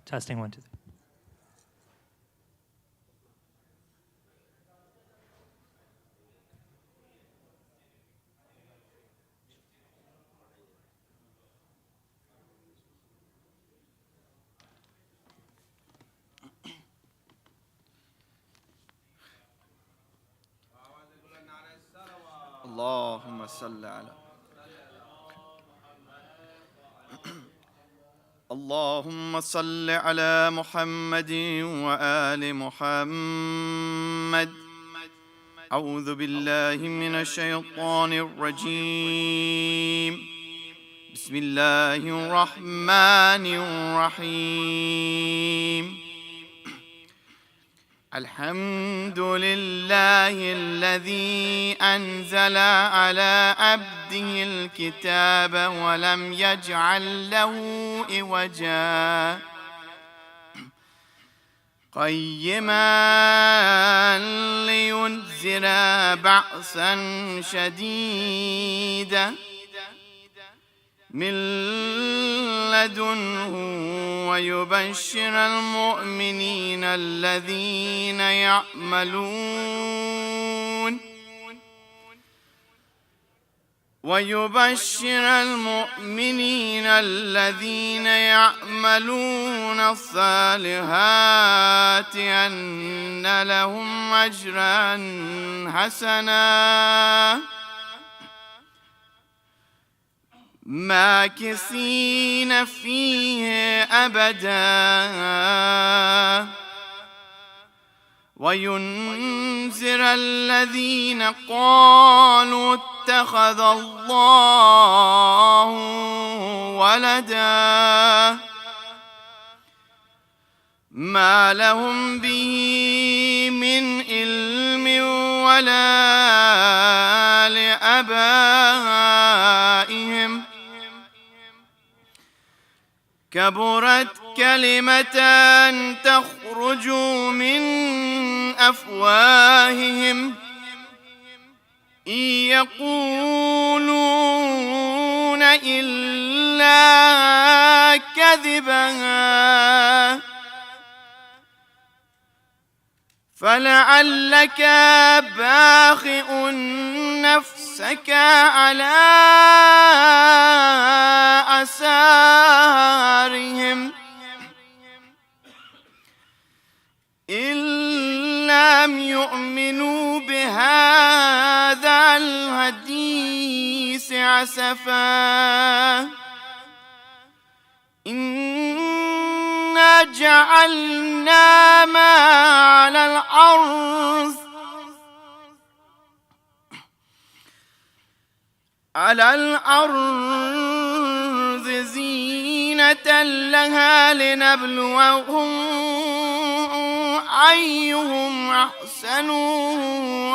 Testing 1, 2, 3. اللهم صل على اللهم صل على محمد وآل محمد. أعوذ بالله من الشيطان الرجيم. بسم الله الرحمن الرحيم. الحمد لله الذي أنزل على عبده الكتاب ولم يجعل له عوجا قيما لينذر بأسا شديدا من لدنه ويبشر المؤمنين الذين يعملون الصالحات أن لهم أجرا حسنا ماكثين فيه أبدا وينذر الذين قالوا اتخذ الله ولدا ما لهم به من علم ولا لآبائهم كبرت كلمة تخرج من أفواههم إن يقولون إلا كذبا فلعلك باخئ نفسك على آثارهم إن لم يؤمنوا بهذا الحديث أسفا إنا جعلنا ما على الأرض زينة لها لنبلوهم أيهم أحسن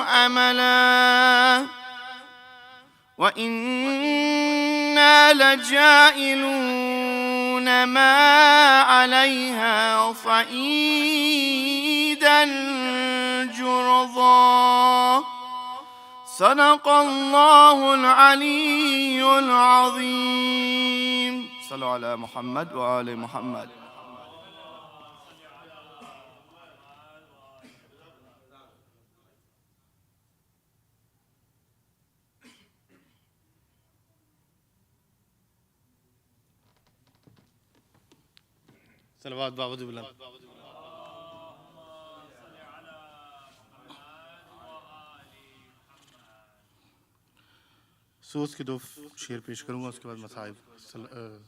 عملا وإنا لجائلون ما عليها صعيدا جرذا. صدق الله العلي العظيم. صلوا على محمد وآل محمد. صلوات باود بلند. सोच के दो शेर पेश करूंगा, उसके बाद मसाइब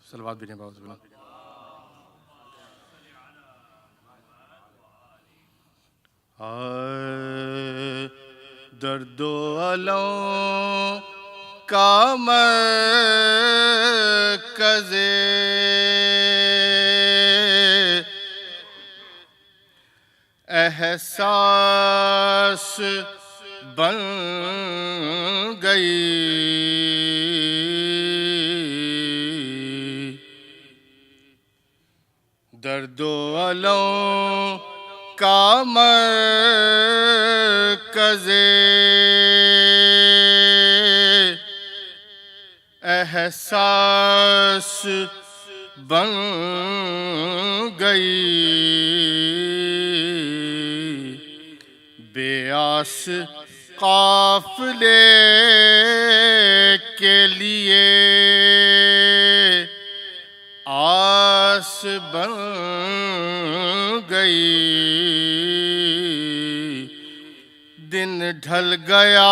सलवात भी नबाज बना। दर्दो अलम का मरकज़े एहसास बन गई दर्दो अलम का मरकज़े एहसास बन गई گئی بے آس قافلے کے لیے آس بن گئی دن ڈھل گیا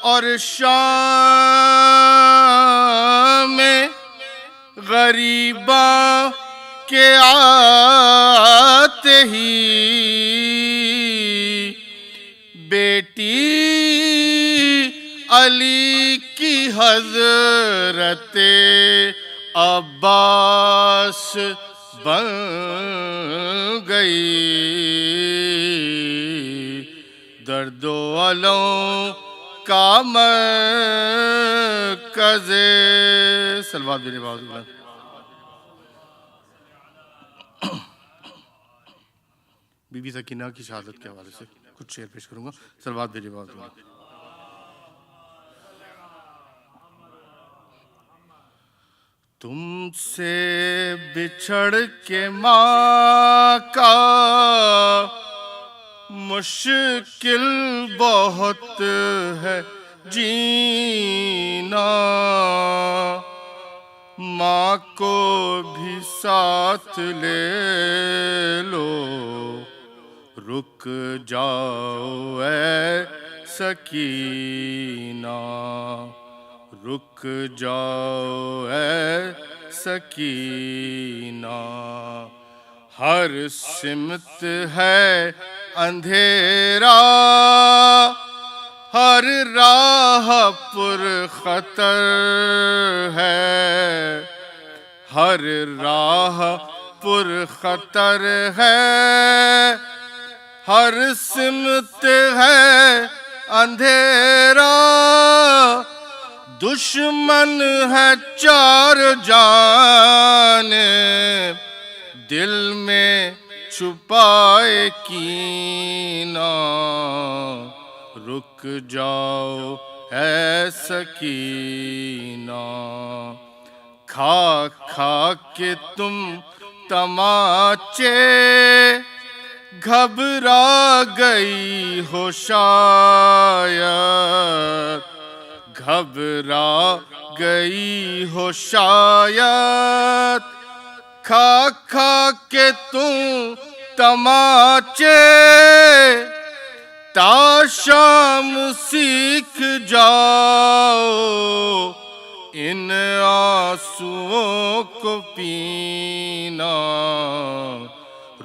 اور شام میں غریباں کے آتے ہی بیٹی علی کی حضرت عباس بن گئی درد و الم کا مرکز صلوات بھی نبھاؤ بی بی سکینہ کی شہادت کے حوالے سے کچھ شعر پیش کروں گا صلوات بھی نبھاؤ تم سے بچھڑ کے ماں کا مشکل بہت ہے جینا ماں کو بھی ساتھ لے لو رک جاؤ اے سکینہ رک جاؤ اے سکینہ ہر سمت ہے اندھیرا ہر راہ پر خطر ہے ہر راہ پر خطر ہے ہر سمت ہے اندھیرا دشمن ہے چار جانب دل میں چھپائے کینہ رک جاؤ اے سکینہ کھا کھا کے تم تماچے گھبرا گئی ہو شاید گھبرا گئی ہو شاید کھا کھا کے تم تماچے تا شام سیکھ جاؤ ان آنسوؤں کو پینا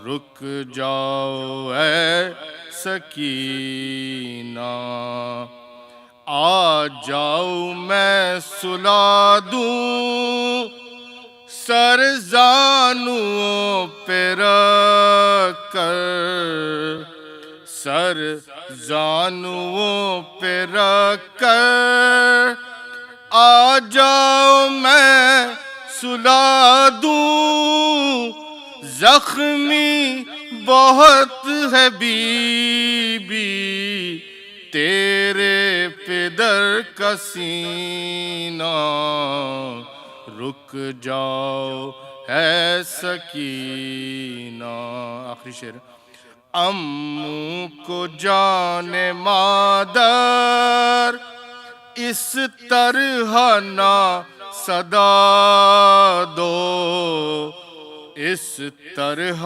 رک جاؤ اے سکینہ آ جاؤ میں سلا دوں سر زانوں پہ رکھ کر سر زانوں پہ رکھ کر آ جاؤ میں سلا دوں زخمی بہت ہے بی بی تیرے پدر کا سینہ رک جاؤ اے سکینہ آخری شعر امّوں کو جان مادر اس طرح نہ صدا دو اس طرح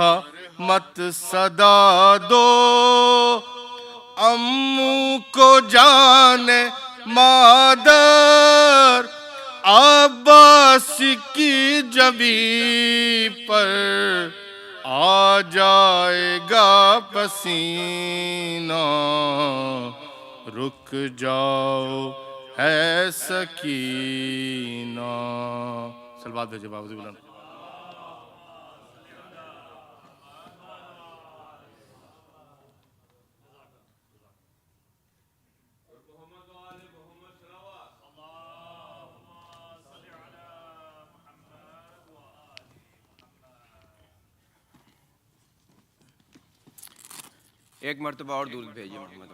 مت صدا دو امّوں کو جان مادر عباس کی جبیں پر آ جائے گا پسینہ رک جاؤ اے سکینہ صلوات بھیجے بابو بلند ایک مرتبہ اور درود بھیجیے محمد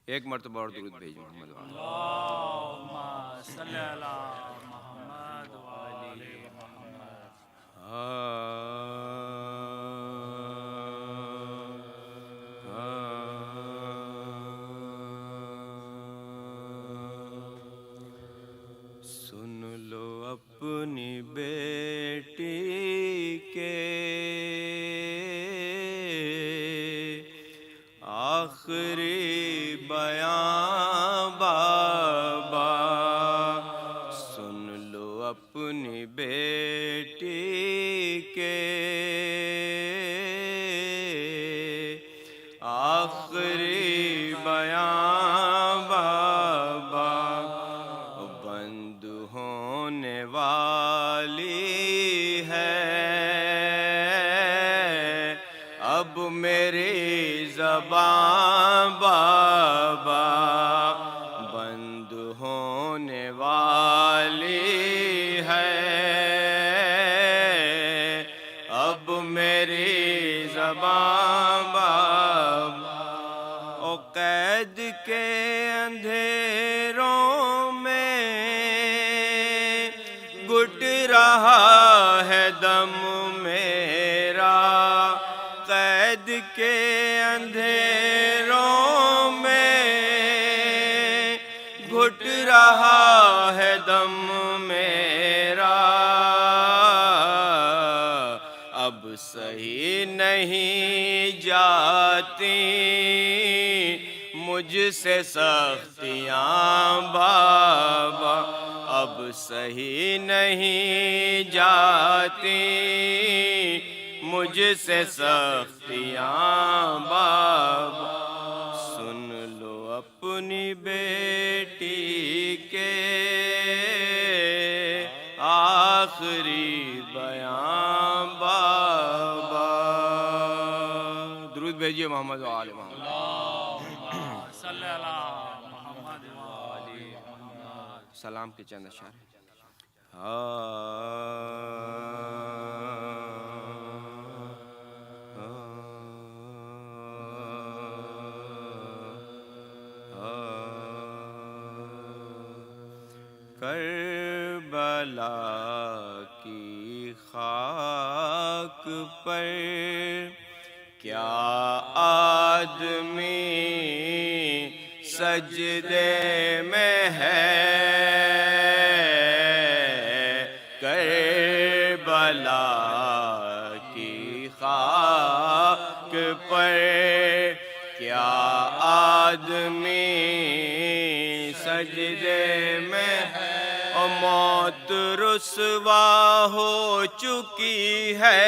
ایک مرتبہ اور درود بھیجیں محمد وآل اللہم صلی علی محمد وآل محمد. سن لو اپنی بیٹی کے آخری بیان بابا، سن لو اپنی بیٹی کے آخری بیان بابا، بند ہونے والی ہے اب میری زبان بابا، بند ہونے والی ہے اب میری زبان بابا، او قید کے اندھیروں میں گھٹ رہا ہے دم میرا، قید کے اندھیروں میں گھٹ رہا ہے دم میرا، اب صحیح نہیں جاتی مجھ سے سختیاں بابا، اب صحیح نہیں جاتی مجھ سے سختیاں بابا، سن لو اپنی بیٹی کے آخری بیان بابا. درود بھیجیے محمد وآل محمد. اللہم صلی علی محمد وآل محمد. سلام کے چند اشعار. کربلا کی خاک پر کیا آدمی سجدے میں ہے، کربلا کی خاک پر کیا آدمی سجدے میں ہے، اور موت رسوا ہو چکی ہے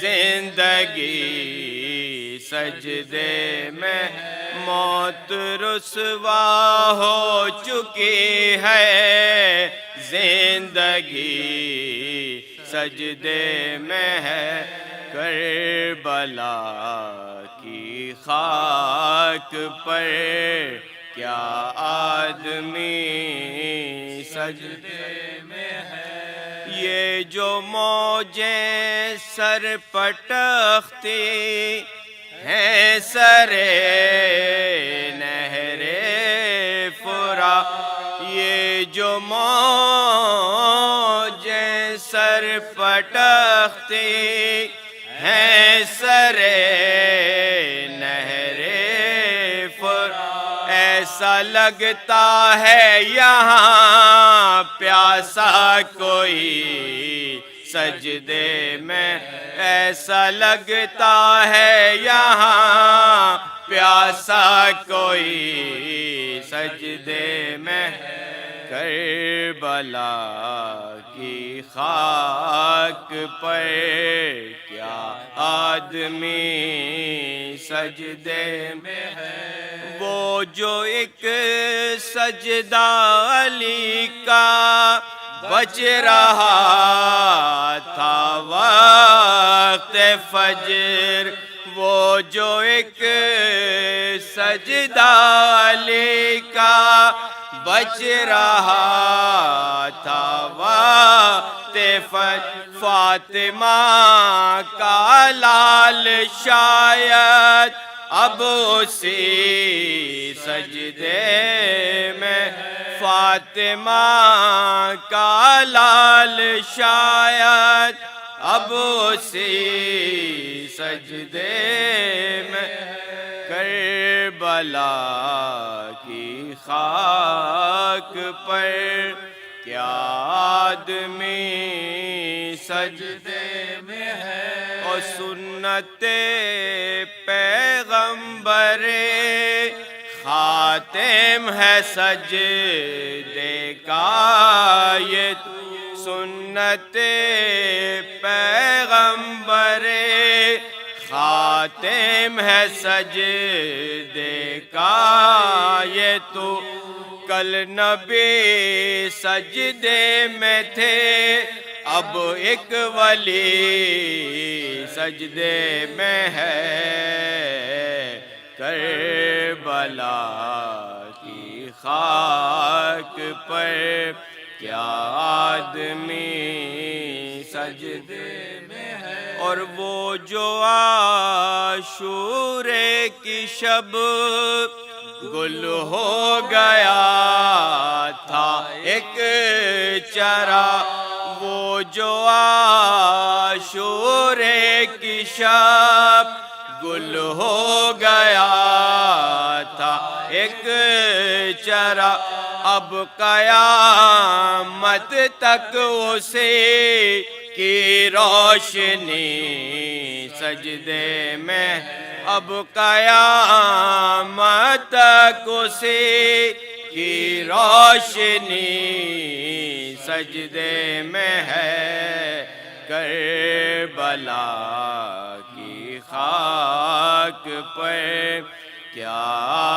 زندگی سجدے میں، موت رسوا ہو چکی ہے زندگی سجدے میں ہے، کربلا کی خاک پر کیا آدمی سجدے میں ہے، یہ جو موجیں سر پٹختی ہیں سر نہر فرات، یہ جو موجیں سر پٹختی ہیں سر نہر فرات، ایسا لگتا ہے یہاں پیاسا کوئی سجدے میں، ایسا لگتا ہے یہاں پیاسا کوئی سجدے میں، کربلا کی خاک پر کیا آدمی سجدے میں ہے، وہ جو ایک سجدہ علی کا بچ رہا تھا وقت فجر، وہ جو ایک سجدہ علی کا بچ رہا تھا وقت فاطمہ کا لال شاید اب اسی سجدے میں فاطمہ کا لال شاید، اب اسی سجدے میں کربلا کی خاک پر کیا آدمی سجدے میں ہے، اور سنت پیغمبر خاتم ہے سجدے کا یہ، سنت پیغمبر خاتم ہے سجدے کا یہ تو، کل نبی سجدے میں تھے اب ایک ولی سجدے میں ہے، کربلا کی خاک پر کیا آدمی سجدے میں ہے، اور وہ جو عاشورے کی شب گل ہو گیا تھا ایک چرا، وہ جو عاشورے کی شب گل ہو گیا تھا ایک چرا، اب قیامت تک اسی کی روشنی سجدے میں، اب قیامت تک اسی کی روشنی سجدے میں ہے، کربلا کی خاک پر کیا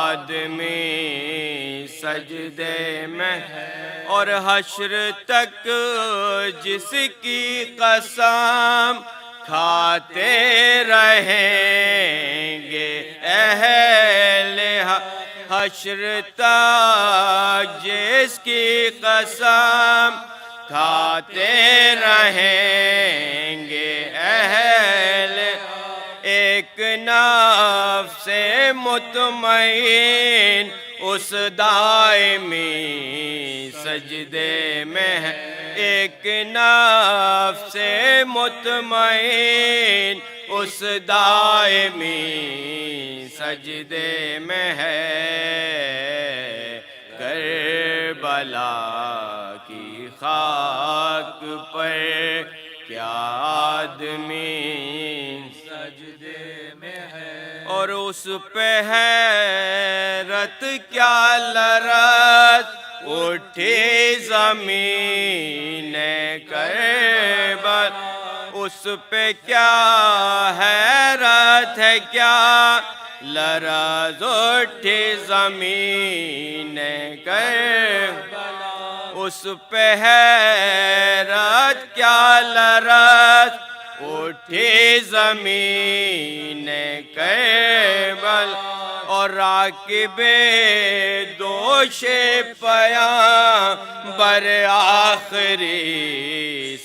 آدمی سجدے میں ہے، اور حشر تک جس کی قسم کھاتے رہیں گے اہل حشر تک جس کی قسم کھاتے رہیں گے اہل، ایک نفس مطمئن اس دائمی سجدے میں ہے، ایک نفس مطمئن اس دائمی سجدے میں ہے، کربلا کی خاک پر کیا آدمی سجدے میں ہے، اور اس پہ حیرت کیا لرز اٹھی زمین کربلا، اس پہ کیا حیرت ہے کیا لرز اٹھی زمین کربلا، اس پہ حیرت کیا لرز اٹھی زمین کربلا، اور راکب دوش پیامبر آخری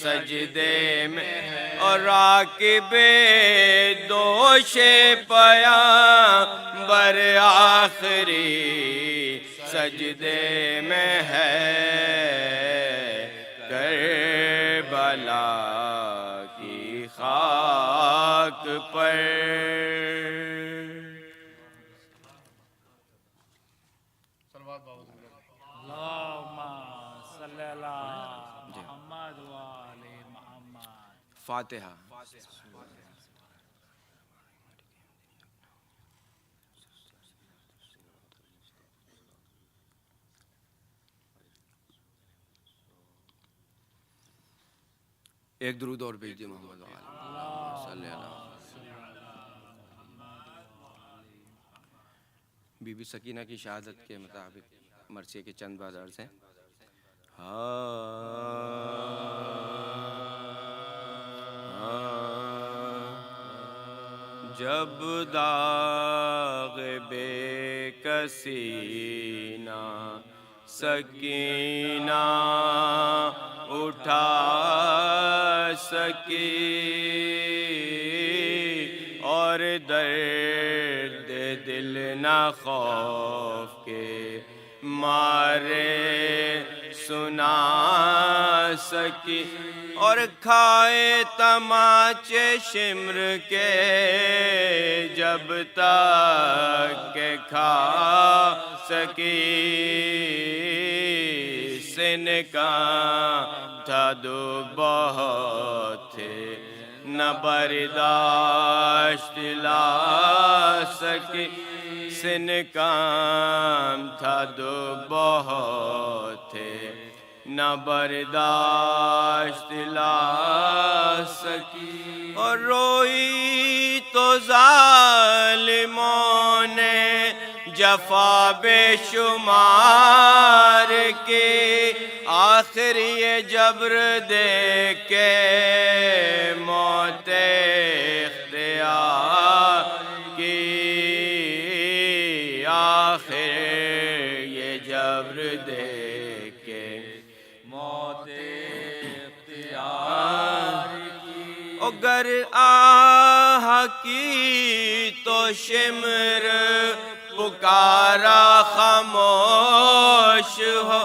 سجدے میں، اور راکب دوش پیامبر آخری سجدے میں ہے، کربلا کی خاک پر اللہم صلی اللہ محمد وآل محمد۔ فاتحہ۔ ایک درود اور بھیجیے محمد وآل صلی اللہ۔ بی بی سکینہ کی شہادت کے مطابق مرثیے کے چند بعض عرض ہیں۔ جب داغ بے کسی نہ سکینہ اٹھا سکی، اور درد دل نہ خوف کے مارے سنا سکی، اور کھائے تماچے شمر کے جب تک کہ کھا سکی، سن کا تھا دکھ بہت تھے نہ برداشت لا سکی، سن کام تھا دکھ بہت تھے نہ برداشت لا سکی، اور روئی تو ظالموں نے جفا بے شمار کی، آخر یہ جبر دیکھ کے موت اختیار کی، آخر یہ جبر دیکھ کے موت اختیار کی، اگر آہ کی تو شمر پکارا خاموش ہو،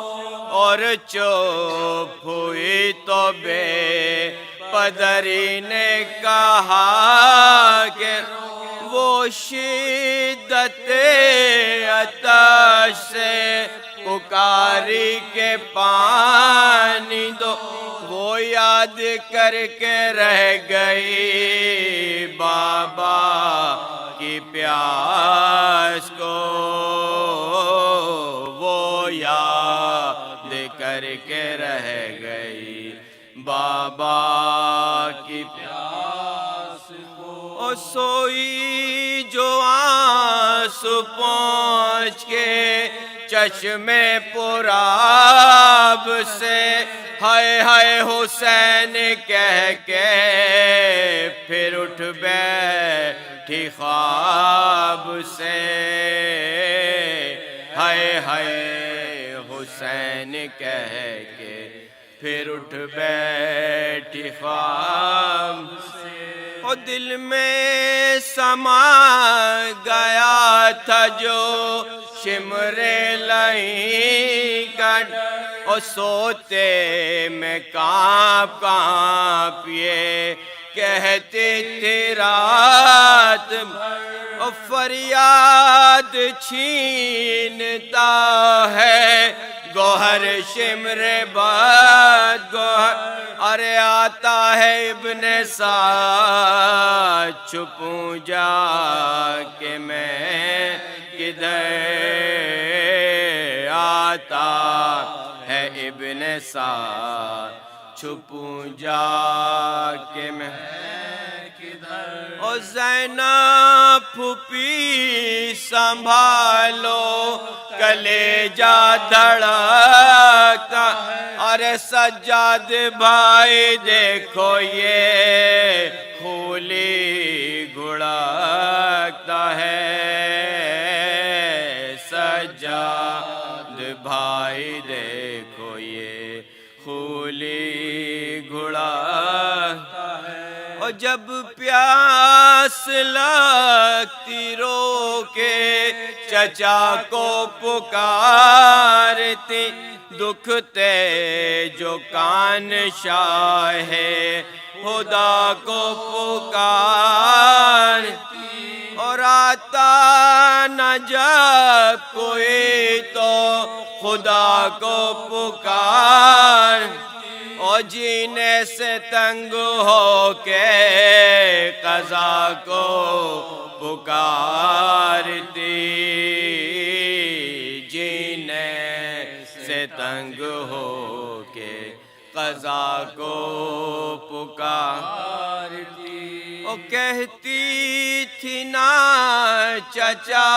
اور چپ ہوئی تو بے پدری نے کہا کہ وہ شدت آتش سے پکاری کے پانی دو، وہ یاد کر کے رہ گئی بابا کی پیاس کو، وہ یاد کر کے رہ گئی بابا کی پیاس کو، اور سوئی جو آنسو پہنچ کے چشمے پرآب سے ہائے ہائے حسین کہہ کے پھر اٹھ بیٹھی خواب سے، ہائے ہائے حسین کہہ کے پھر اٹھ بیٹھی خواب سے، اور دل میں سما گیا تھا جو شمر لئی کٹ، اور سوتے میں کانپ کانپ یہ کہتی تھی رات، اور فریاد چھینتا ہے گوہر شمر باد گوہر، ارے آتا ہے ابن سعد چھپوں جا کے میں کدھر، آتا ہے ابن سعد چھپوں جا کے میں کدھر، اور زینب پھوپھی سنبھالو کلیجہ دھڑکتا، ارے سجاد بھائی دیکھو یہ کھولی گھڑکتا ہے، سجاد بھائی دیکھو یہ کھولی گھڑکتا ہے، اور جب پیاس لگتی رو کے چچا کو پکارتی، دکھتے جو کان شاہ خدا کو پکارتی، اور آتا نہ جب کوئی تو خدا کو پکار، اور جینے سے تنگ ہو کے قضا کو پکارتی، جینے سے تنگ ہو کے قضا کو پکارتی، وہ کہتی تھی نا چچا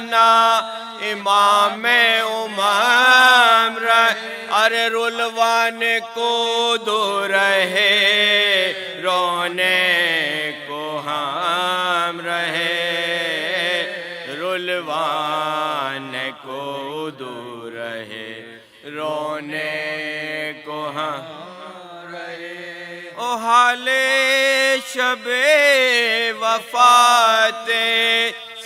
نا امام امام ارے رلوان کو دو رہے رونے کو ہم رہے، رلوان کو دور رہے رونے کو ہم رہے، او حال شب وفات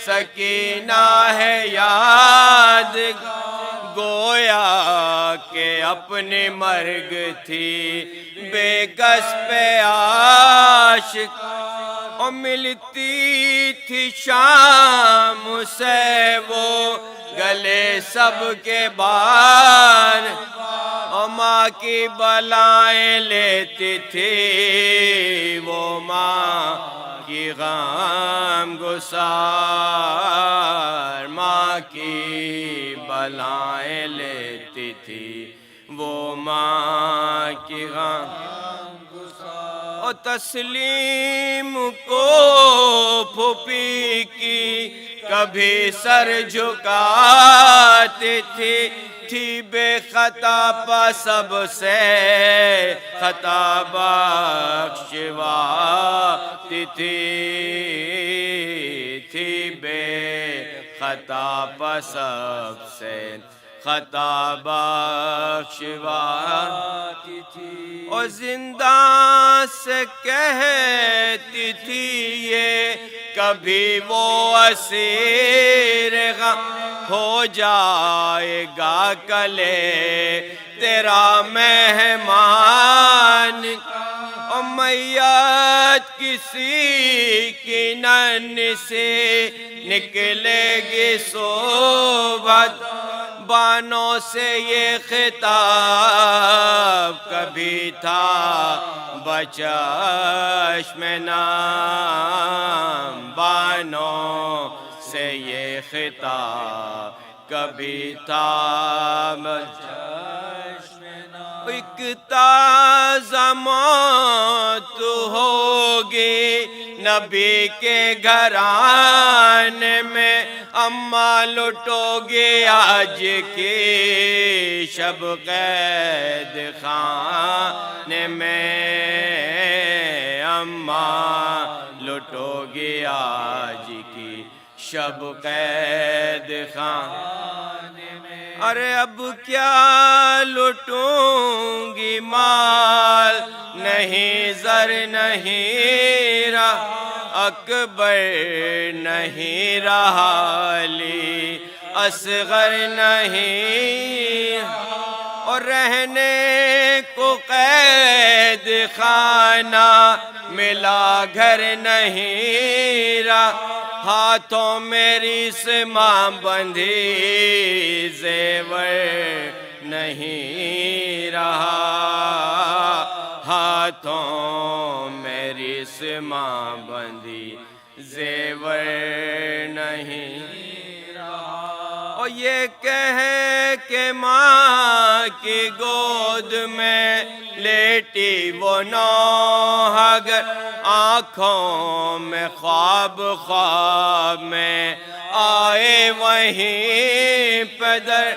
سکینہ ہے یاد گویا کہ اپنی مرگ تھی بے کس پہ عاشق اور ملتی تھی شام سے وہ گلے سب کے بار اور ماں کی بلائیں لیتی تھی وہ ماں کی غم گسار ماں کی بلائیں لیتی تھی وہ ماں کی غم گسار اور تسلیم کو پھوپھی کی کبھی سر جھکاتی تھی بے خطا پا سب سے خطا بخشواتی تھی بے خطا پا سب سے خطا بخشواتی تھی اور زندہ سے کہتی تھی یہ کبھی وہ اسیر غم ہو جائے گا کلے تیرا مہمان اور میت کسی کی نن سے نکلے گی صحبت بانوں سے یہ خطاب کبھی تھا بچشم نام بانوں سے یہ خطاب کبھی تھا بچشم نام ایک تازہ موت ہوگی نبی کے گھرانے میں اماں لٹو گے آج کی شب قید خانے میں اماں لٹو گے آج کی شب قید خانے میں ارے اب کیا لٹوں گی مال نہیں زر نہیں رہا اکبر نہیں رہا علی اصغر نہیں اور رہنے کو قید خانہ ملا گھر نہیں رہا ہاتھوں میری سماں بندھی زیور نہیں رہا ہاتھوں میری سماں بندھی زیور نہیں رہا اور یہ کہے کہ ماں کی گود میں لیٹی وہ نوحگر آنکھوں میں خواب خواب میں آئے وہیں پدر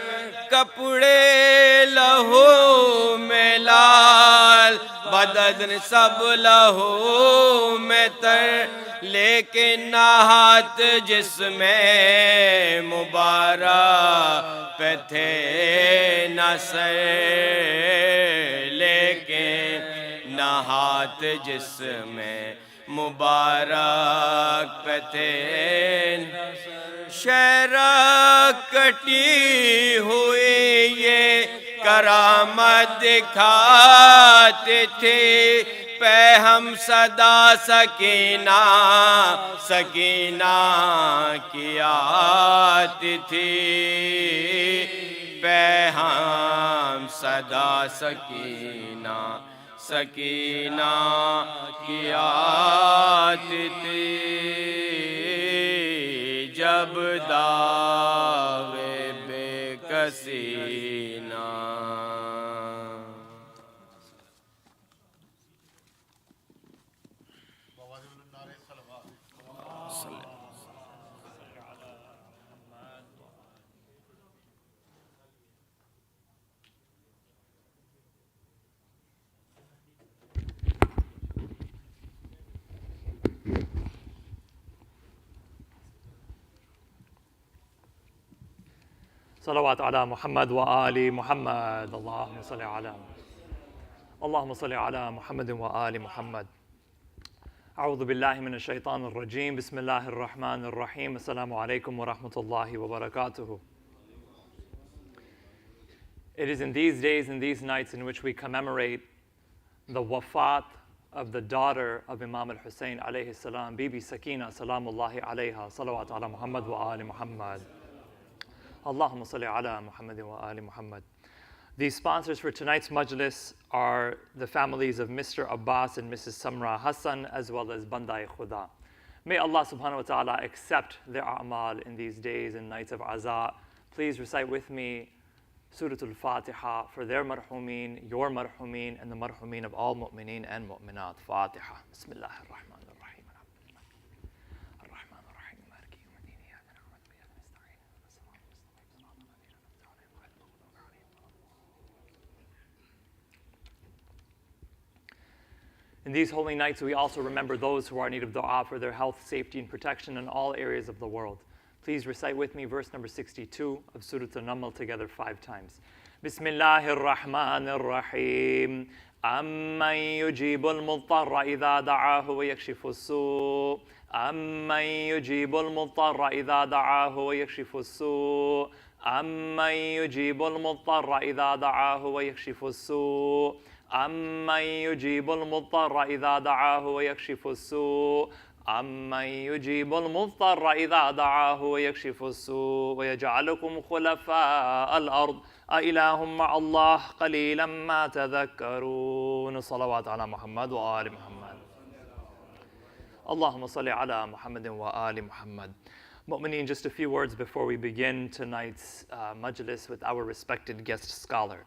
کپڑے لہو میں لال بدن سب لہو میں تر لیکن نہ ہاتھ جس میں مبارک پہ تھے نہ سر لیکن نہ ہاتھ جس میں مبارک پہ تھے شہرہ کٹی ہوئی یہ کرامت دکھاتے تھے پہ ہم صدا سکینہ سکینہ کی آتی تھی پہ ہم صدا سکینہ سکینہ کی آتی تھی جب داغ بے کسی نہ صلوات على محمد وآل محمد اللهم صل على محمد وآل محمد أعوذ بالله من الشيطان الرجيم بسم الله الرحمن الرحيم السلام عليكم ورحمة الله وبركاته. It is in these days and these nights in which we commemorate the wafat of the daughter of Imam al-Hussein alayhi salam, Bibi Sakina salamullahi alayha, salawat ala Muhammad wa ali Muhammad. Allahumma salli ala Muhammad wa ali Muhammad. The sponsors for tonight's Majlis are the families of Mr. Abbas and Mrs. Samra Hassan, as well as Bandai Khuda. May Allah subhanahu wa ta'ala accept their a'mal in these days and nights of aza. Please recite with me Surah Al-Fatiha for their marhumeen, your marhumeen, and the marhumeen of all mu'mineen and mu'minat. Fatiha. Bismillah ar-Rahman ar-Rahim. Ar-Rahman ar-Rahim. Maliki yawmiddin. Iyyaka na'budu wa iyyaka nasta'in. In these holy nights, we also remember those who are in need of dua for their health, safety, and protection in all areas of the world. Please recite with me verse number 62 of Surah An-Naml together 5 times. Bismillahir Rahmanir Rahim. Amman yujibul mudtarra idha da'ahu wa yakshifu as-su'. Amman yujibul mudtarra idha da'ahu wa yakshifu as-su'. Amman yujibul mudtarra idha da'ahu wa yakshifu as-su'. أَمَّنْ يُجِيبُ الْمُضْطَرَّ إِذَا دَعَاهُ وَيَكْشِفُ السُّوءَ أَمَّنْ يُجِيبُ الْمُضْطَرَّ إِذَا دَعَاهُ وَيَكْشِفُ السُّوءَ وَيَجْعَلُكُمْ خُلَفَاءَ الْأَرْضِ أَإِلَٰهٌ مَّعَ اللَّهِ قَلِيلًا مَّا تَذَكَّرُونَ صلوات على محمد وآل محمد اللهم صل على محمد وآل محمد. Mu'mineen, just a few words before we begin tonight's Majlis with our respected guest scholar.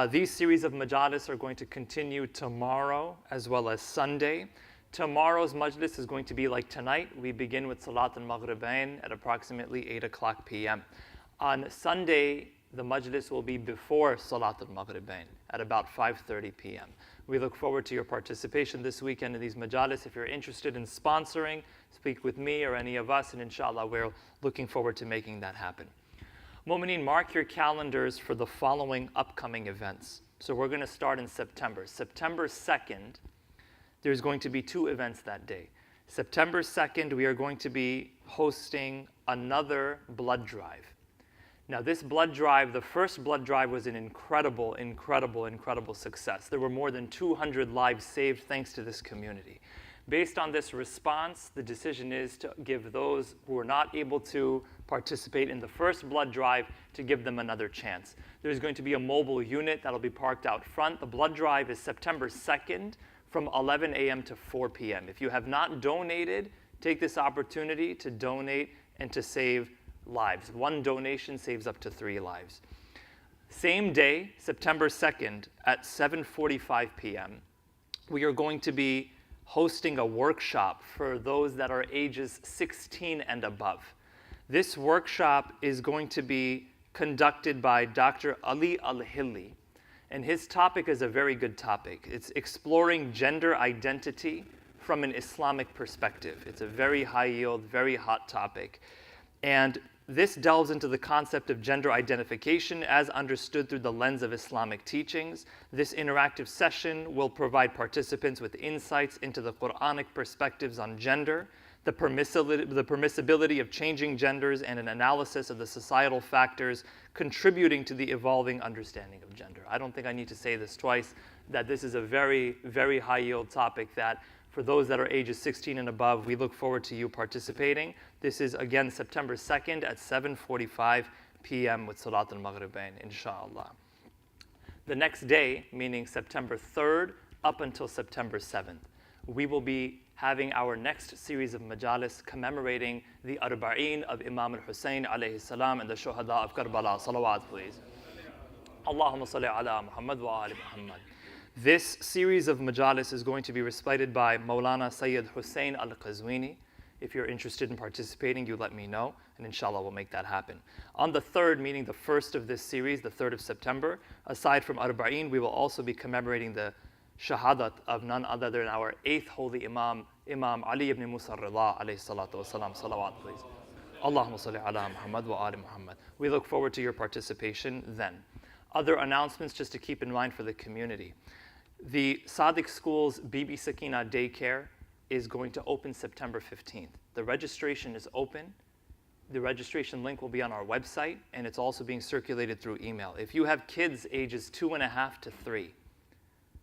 These series of Majalis are going to continue tomorrow as well as Sunday. Tomorrow's Majlis is going to be like tonight. We begin with Salat al-Maghribain at approximately 8 o'clock p.m. On Sunday, the Majlis will be before Salat al-Maghribain at about 5:30 p.m. We look forward to your participation this weekend in these Majalis. If you're interested in sponsoring, speak with me or any of us, and inshallah, we're looking forward to making that happen. Mu'mineen, mark your calendars for the following upcoming events. So we're going to start in September. September 2nd, there's going to be 2 events that day. September 2nd, we are going to be hosting another blood drive. Now, this blood drive, the first blood drive was an incredible success. There were more than 200 lives saved thanks to this community. Based on this response, the decision is to give those who are not able to participate in the first blood drive to give them another chance. There's going to be a mobile unit that'll be parked out front. The blood drive is September 2nd from 11 a.m. to 4 p.m. If you have not donated, take this opportunity to donate and to save lives. 1 donation saves up to 3 lives. Same day, September 2nd at 7:45 p.m., we are going to be hosting a workshop for those that are ages 16 and above. This workshop is going to be conducted by Dr. Ali Al-Hilli, and his topic is a very good topic. It's exploring gender identity from an Islamic perspective. It's a very high yield, very hot topic. And this delves into the concept of gender identification as understood through the lens of Islamic teachings. This interactive session will provide participants with insights into the Quranic perspectives on gender, the permissibility of changing genders, and an analysis of the societal factors contributing to the evolving understanding of gender. I don't think I need to say this twice, that this is a very, very high yield topic that for those that are ages 16 and above, we look forward to you participating. This is, again, September 2nd at 7:45 p.m. with Salat al-Maghribain, inshallah. The next day, meaning September 3rd up until September 7th, we will be having our next series of majalis commemorating the Arba'een of Imam al-Hussein alayhi salam and the Shuhada of Karbala. Salawat, please. Allahumma salli ala Muhammad wa ali Muhammad. This series of majalis is going to be recited by Maulana Sayyid Hussein al-Qazwini. If you're interested in participating, you let me know, and inshallah we'll make that happen. On the 3rd, meaning the first of this series, the 3rd of September, aside from Arba'een, we will also be commemorating the shahadat of none other than our 8th holy Imam, Imam Ali ibn Musa al-Rida alayhi salatu wasalam. Salawat, please. Allahumma salli ala Muhammad wa ali Muhammad. We look forward to your participation then. Other announcements just to keep in mind for the community. The Sadiq School's Bibi Sakina daycare is going to open September 15th. The registration is open. The registration link will be on our website, and it's also being circulated through email. If you have kids ages 2.5 to 3,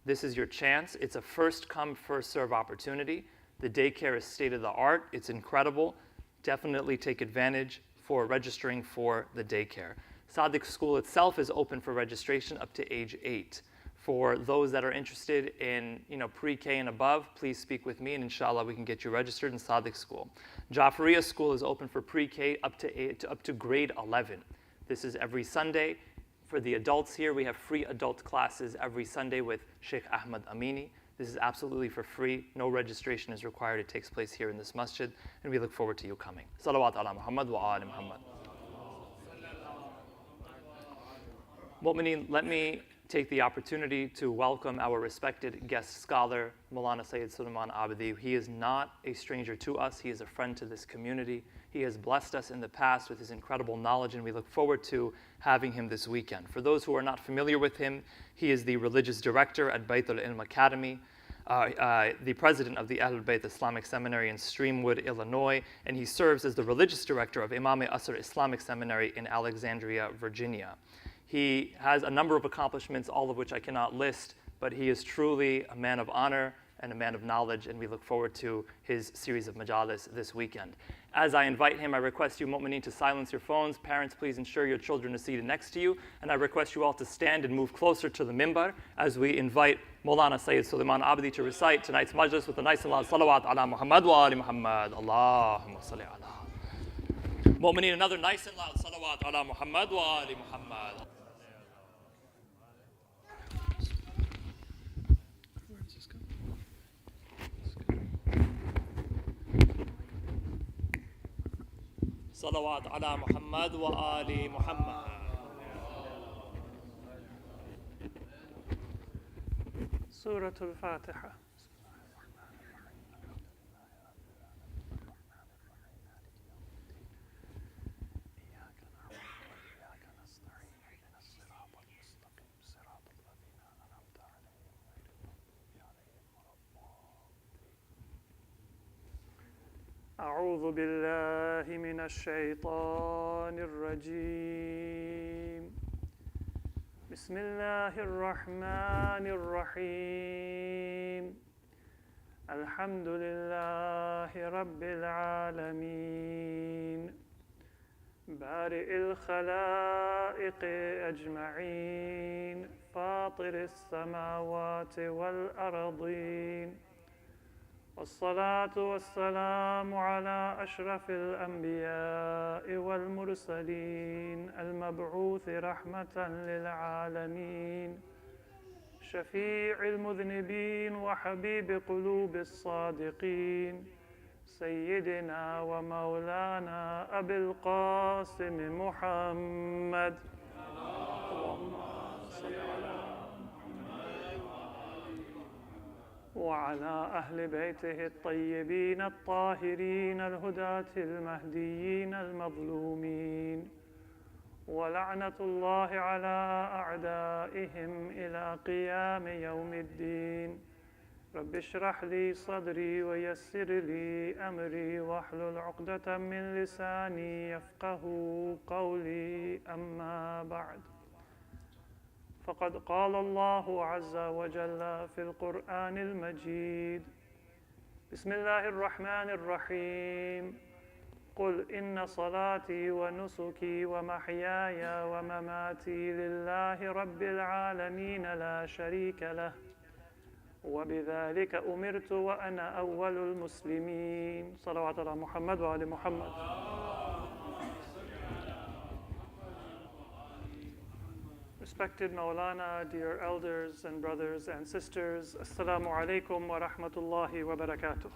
this is your chance. It's a first come, first serve opportunity. The daycare is state of the art. It's incredible. Definitely take advantage for registering for the daycare. Sadiq School itself is open for registration up to age 8. For those that are interested in pre-K and above, please speak with me, and inshallah we can get you registered in Sadiq School. Jafariya School is open for pre-K up to grade 11. This is every Sunday. For the adults here, we have free adult classes every Sunday with Sheikh Ahmad Amini. This is absolutely for free. No registration is required. It takes place here in this masjid, and we look forward to you coming. Salawat ala Muhammad wa ali Muhammad. Mu'mineen, let me take the opportunity to welcome our respected guest scholar, Maulana Sayyid Sulayman Abidi. He is not a stranger to us. He is a friend to this community. He has blessed us in the past with his incredible knowledge, and we look forward to having him this weekend. For those who are not familiar with him, he is the religious director at Bayt al-Ilm Academy, the president of the Ahlul Bayt Islamic Seminary in Streamwood, Illinois, and he serves as the religious director of Imam Asr Islamic Seminary in Alexandria, Virginia. He has a number of accomplishments, all of which I cannot list, but he is truly a man of honor and a man of knowledge, and we look forward to his series of majalis this weekend. As I invite him, I request you, mu'mineen, to silence your phones. Parents, please ensure your children are seated next to you, and I request you all to stand and move closer to the mimbar as we invite Maulana Sayyid Sulayman Abidi to recite tonight's majlis with a nice and loud salawat ala Muhammad wa ali Muhammad. Allahumma salli ala. Mu'mineen, another nice and loud salawat ala Muhammad wa ali Muhammad. صلوات على محمد وآل محمد. سورة الفاتحة. أعوذ بالله من الشيطان الرجيم. بسم الله الرحمن الرحيم. الحمد لله رب العالمين بارئ الخلائق أجمعين فاطر السماوات والأرضين والصلاة والسلام على أشرف الأنبياء والمرسلين المبعوث رحمة للعالمين شفيع المذنبين وحبيب قلوب الصادقين سيدنا ومولانا أبي القاسم محمد. اللهم صل على وعلى أهل بيته الطيبين الطاهرين الهداة المهديين المظلومين ولعنة الله على أعدائهم إلى قيام يوم الدين. رب اشرح لي صدري ويسر لي أمري واحلل عقدة من لساني يفقه قولي. أما بعد، فقد قال الله عز وجل في القرآن المجيد: بسم الله الرحمن الرحيم قل إن صلاتي ونسكي ومحياي ومماتي لله رب العالمين لا شريك له وبذلك أمرت وأنا أول المسلمين. صلوات على محمد وآل محمد. Respected Maulana, dear elders and brothers and sisters, Assalamu alaikum wa rahmatullahi wa barakatuh.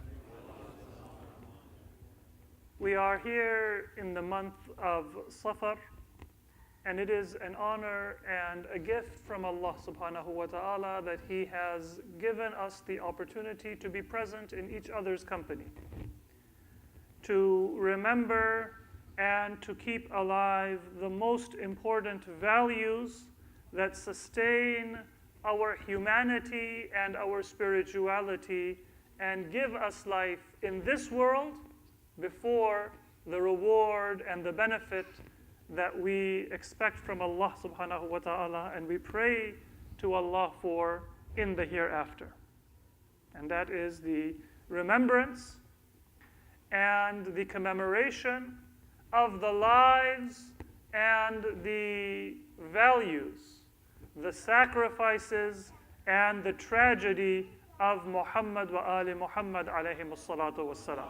We are here in the month of Safar, and it is an honor and a gift from Allah subhanahu wa ta'ala that He has given us the opportunity to be present in each other's company, to remember and to keep alive the most important values that sustain our humanity and our spirituality and give us life in this world before the reward and the benefit that we expect from Allah subhanahu wa ta'ala and we pray to Allah for in the hereafter. And that is the remembrance and the commemoration of the lives and the values, the sacrifices and the tragedy of Muhammad wa ali Muhammad alayhim as-salatu was-salam.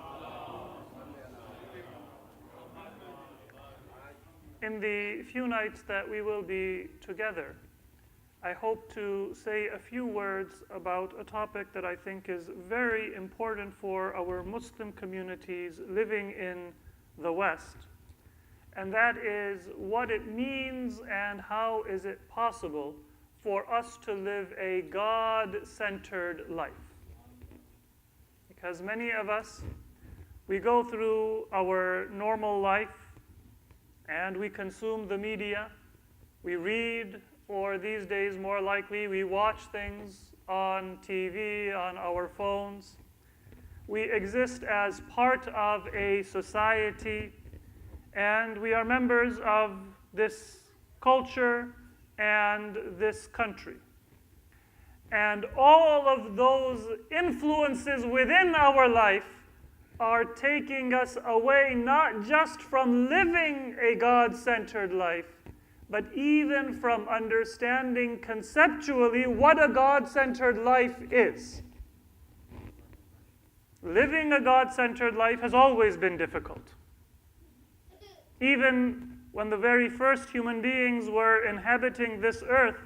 In the few nights that we will be together, I hope to say a few words about a topic that I think is very important for our Muslim communities living in the West. And that is what it means and how is it possible for us to live a God-centered life. Because many of us, we go through our normal life and we consume the media, we read, or these days more likely we watch things on TV, on our phones. We exist as part of a society and we are members of this culture and this country. And all of those influences within our life are taking us away not just from living a God-centered life, but even from understanding conceptually what a God-centered life is. Living a God-centered life has always been difficult. Even when the very first human beings were inhabiting this earth,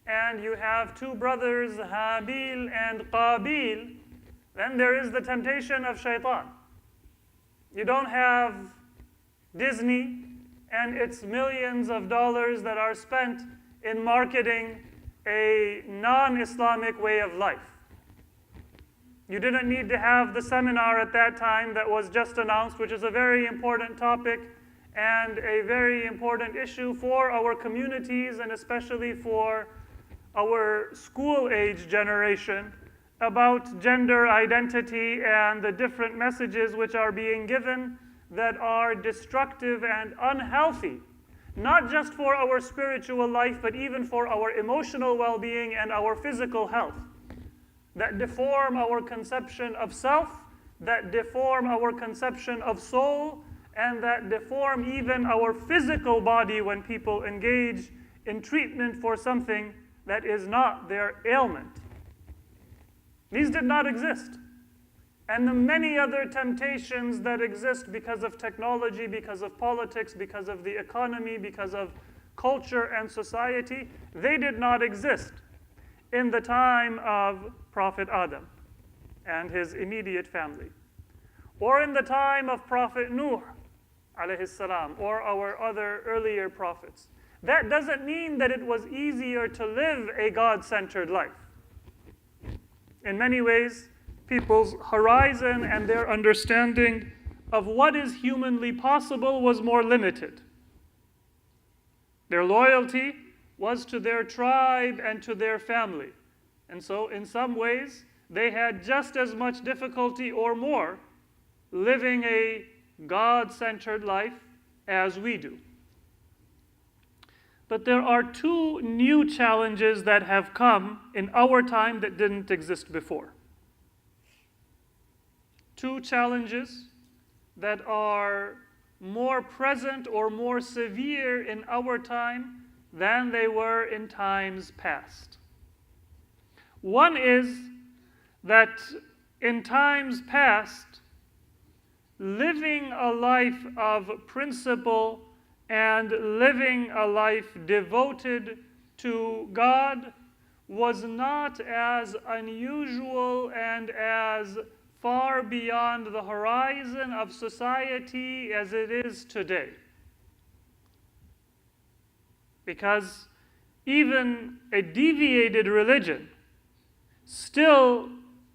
and you have two brothers, Habil and Qabil, then there is the temptation of shaitan. You don't have Disney and its millions of dollars that are spent in marketing a non-Islamic way of life. You didn't need to have the seminar at that time that was just announced, which is a very important topic and a very important issue for our communities and especially for our school-age generation, about gender identity and the different messages which are being given that are destructive and unhealthy, not just for our spiritual life, but even for our emotional well-being and our physical health, that deform our conception of self, that deform our conception of soul, and that deform even our physical body when people engage in treatment for something that is not their ailment. These did not exist. And the many other temptations that exist because of technology, because of politics, because of the economy, because of culture and society, they did not exist in the time of Prophet Adam and his immediate family, or in the time of Prophet Nuh, alayhi salam, or our other earlier prophets. That doesn't mean that it was easier to live a God-centered life. In many ways, people's horizon and their understanding of what is humanly possible was more limited. Their loyalty was to their tribe and to their family. And so, in some ways, they had just as much difficulty or more living a God-centered life as we do. But there are two new challenges that have come in our time that didn't exist before. Two challenges that are more present or more severe in our time than they were in times past. One is that in times past, living a life of principle and living a life devoted to God was not as unusual and as far beyond the horizon of society as it is today. Because even a deviated religion still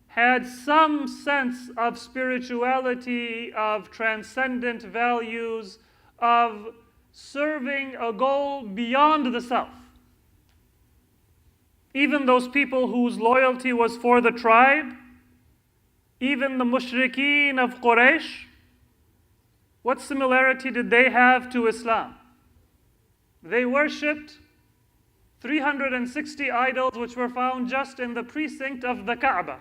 had some sense of spirituality, of transcendent values, of serving a goal beyond the self. Even those people whose loyalty was for the tribe, even the mushrikeen of Quraysh, what similarity did they have to Islam? They worshipped 360 idols which were found just in the precinct of the Kaaba.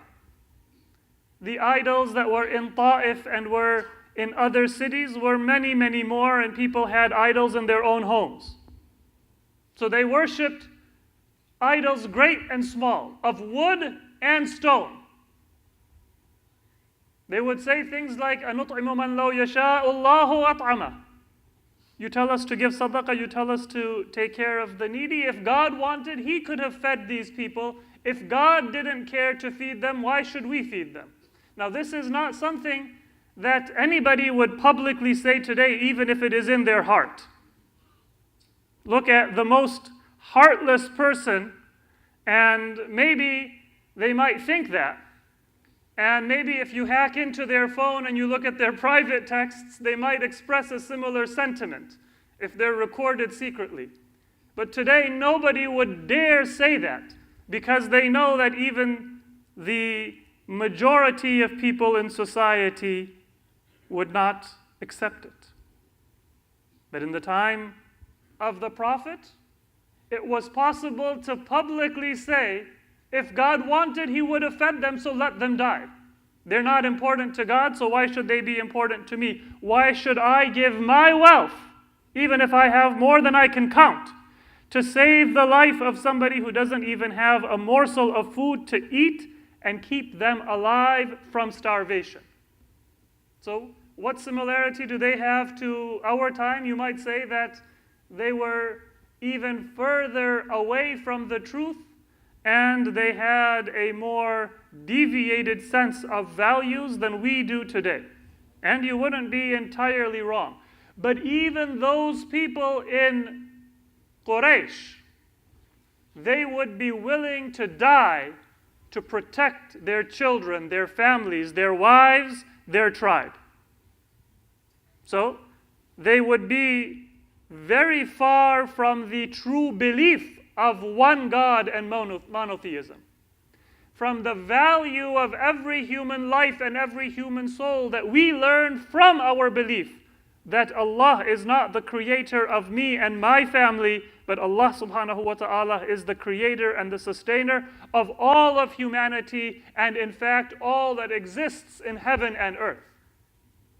The idols that were in Ta'if and were in other cities were many, many more, and people had idols in their own homes. So they worshipped idols great and small, of wood and stone. They would say things like, أَنُطْعِمُ مَنْ لَوْ يَشَاءُ اللَّهُ أَطْعَمَهُ. You tell us to give sadaqah, you tell us to take care of the needy. If God wanted, He could have fed these people. If God didn't care to feed them, why should we feed them? Now, this is not something that anybody would publicly say today, even if it is in their heart. Look at the most heartless person, and maybe they might think that. And maybe if you hack into their phone and you look at their private texts, they might express a similar sentiment if they're recorded secretly. But today, nobody would dare say that, because they know that even the majority of people in society would not accept it. But in the time of the Prophet, it was possible to publicly say, if God wanted, He would have fed them, so let them die. They're not important to God, so why should they be important to me? Why should I give my wealth, even if I have more than I can count, to save the life of somebody who doesn't even have a morsel of food to eat and keep them alive from starvation? So, what similarity do they have to our time? You might say that they were even further away from the truth, and they had a more deviated sense of values than we do today. And you wouldn't be entirely wrong. But even those people in Quraysh, they would be willing to die to protect their children, their families, their wives, their tribe. So, they would be very far from the true belief of one God and monotheism. From the value of every human life and every human soul that we learn from our belief that Allah is not the creator of me and my family, but Allah subhanahu wa ta'ala is the creator and the sustainer of all of humanity, and in fact all that exists in heaven and earth.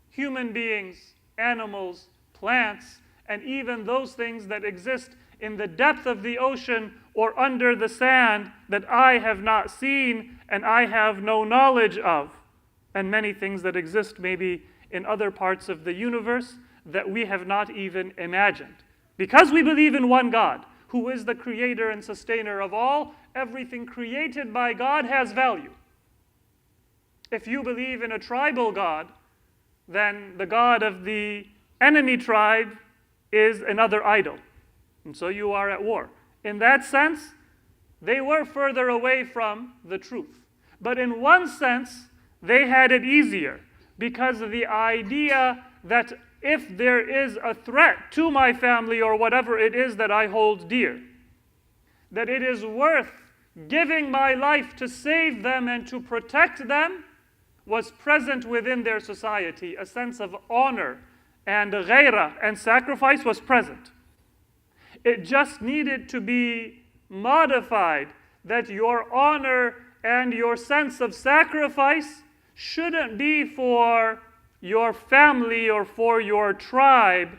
Human beings, animals, plants, and even those things that exist in the depth of the ocean or under the sand that I have not seen and I have no knowledge of, and many things that exist maybe in other parts of the universe that we have not even imagined. Because we believe in one God, who is the creator and sustainer of all, everything created by God has value. If you believe in a tribal God, then the God of the enemy tribe is another idol. And so you are at war. In that sense, they were further away from the truth. But in one sense, they had it easier, because of the idea that if there is a threat to my family or whatever it is that I hold dear, that it is worth giving my life to save them and to protect them, was present within their society. A sense of honor and ghairah and sacrifice was present. It just needed to be modified, that your honor and your sense of sacrifice shouldn't be for your family or for your tribe.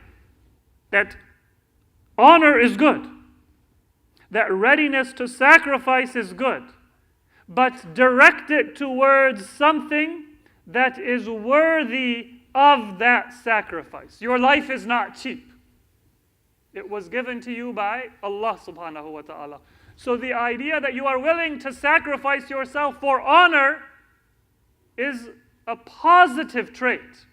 That honor is good. That readiness to sacrifice is good. But direct it towards something that is worthy of that sacrifice. Your life is not cheap. It was given to you by Allah subhanahu wa ta'ala. So the idea that you are willing to sacrifice yourself for honor is a positive trait.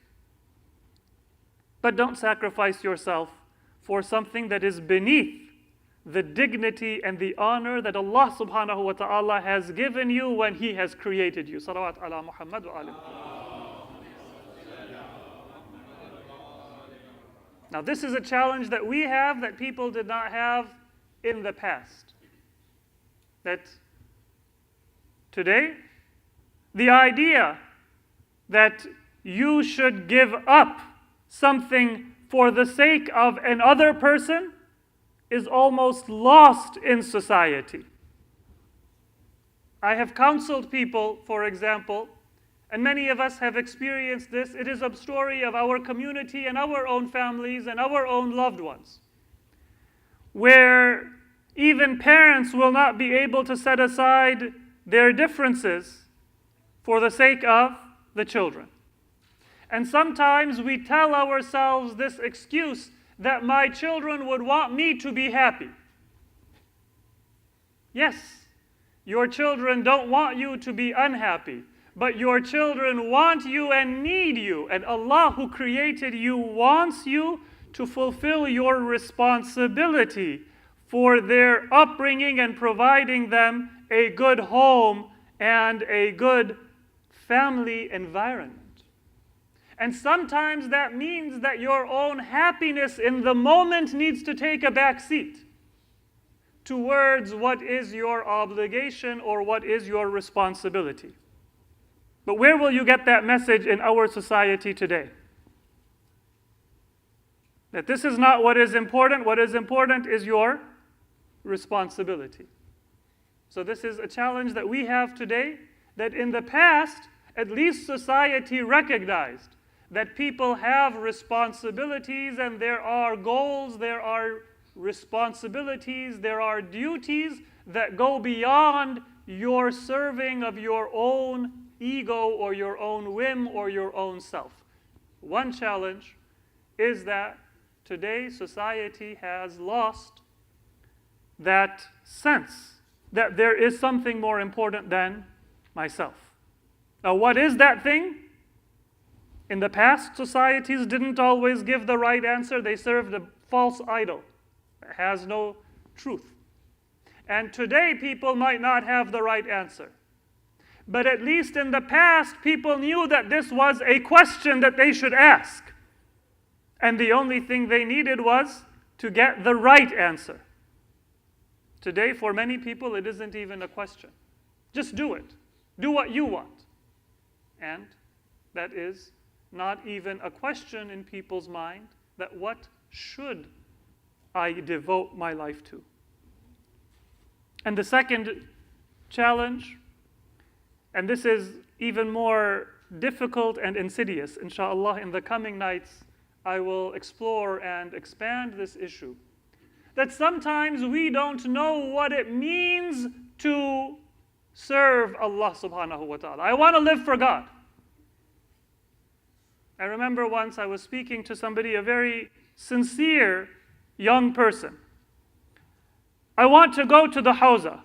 But don't sacrifice yourself for something that is beneath the dignity and the honor that Allah subhanahu wa ta'ala has given you when He has created you. Salawat ala Muhammad wa alim. Now this is a challenge that we have that people did not have in the past. That today, the idea that you should give up something for the sake of another person is almost lost in society. I have counseled people, for example, and many of us have experienced this. It is a story of our community and our own families and our own loved ones, where even parents will not be able to set aside their differences for the sake of the children. And sometimes we tell ourselves this excuse that my children would want me to be happy. Yes, your children don't want you to be unhappy, but your children want you and need you. And Allah, who created you, wants you to fulfill your responsibility for their upbringing and providing them a good home and a good family environment. And sometimes that means that your own happiness in the moment needs to take a back seat towards what is your obligation or what is your responsibility. But where will you get that message in our society today? That this is not what is important. What is important is your responsibility. So this is a challenge that we have today, that in the past, at least society recognized that people have responsibilities and there are goals, there are responsibilities, there are duties that go beyond your serving of your own ego or your own whim or your own self. One challenge is that today society has lost that sense that there is something more important than myself. Now, what is that thing? In the past, societies didn't always give the right answer. They served a false idol that has no truth. And today, people might not have the right answer. But at least in the past, people knew that this was a question that they should ask. And the only thing they needed was to get the right answer. Today, for many people, it isn't even a question. Just do it. Do what you want. And that is not even a question in people's mind, that what should I devote my life to? And the second challenge, and this is even more difficult and insidious, inshallah, in the coming nights, I will explore and expand this issue. That sometimes we don't know what it means to serve Allah subhanahu wa ta'ala. I want to live for God. I remember once I was speaking to somebody, a very sincere young person. I want to go to the Hawza,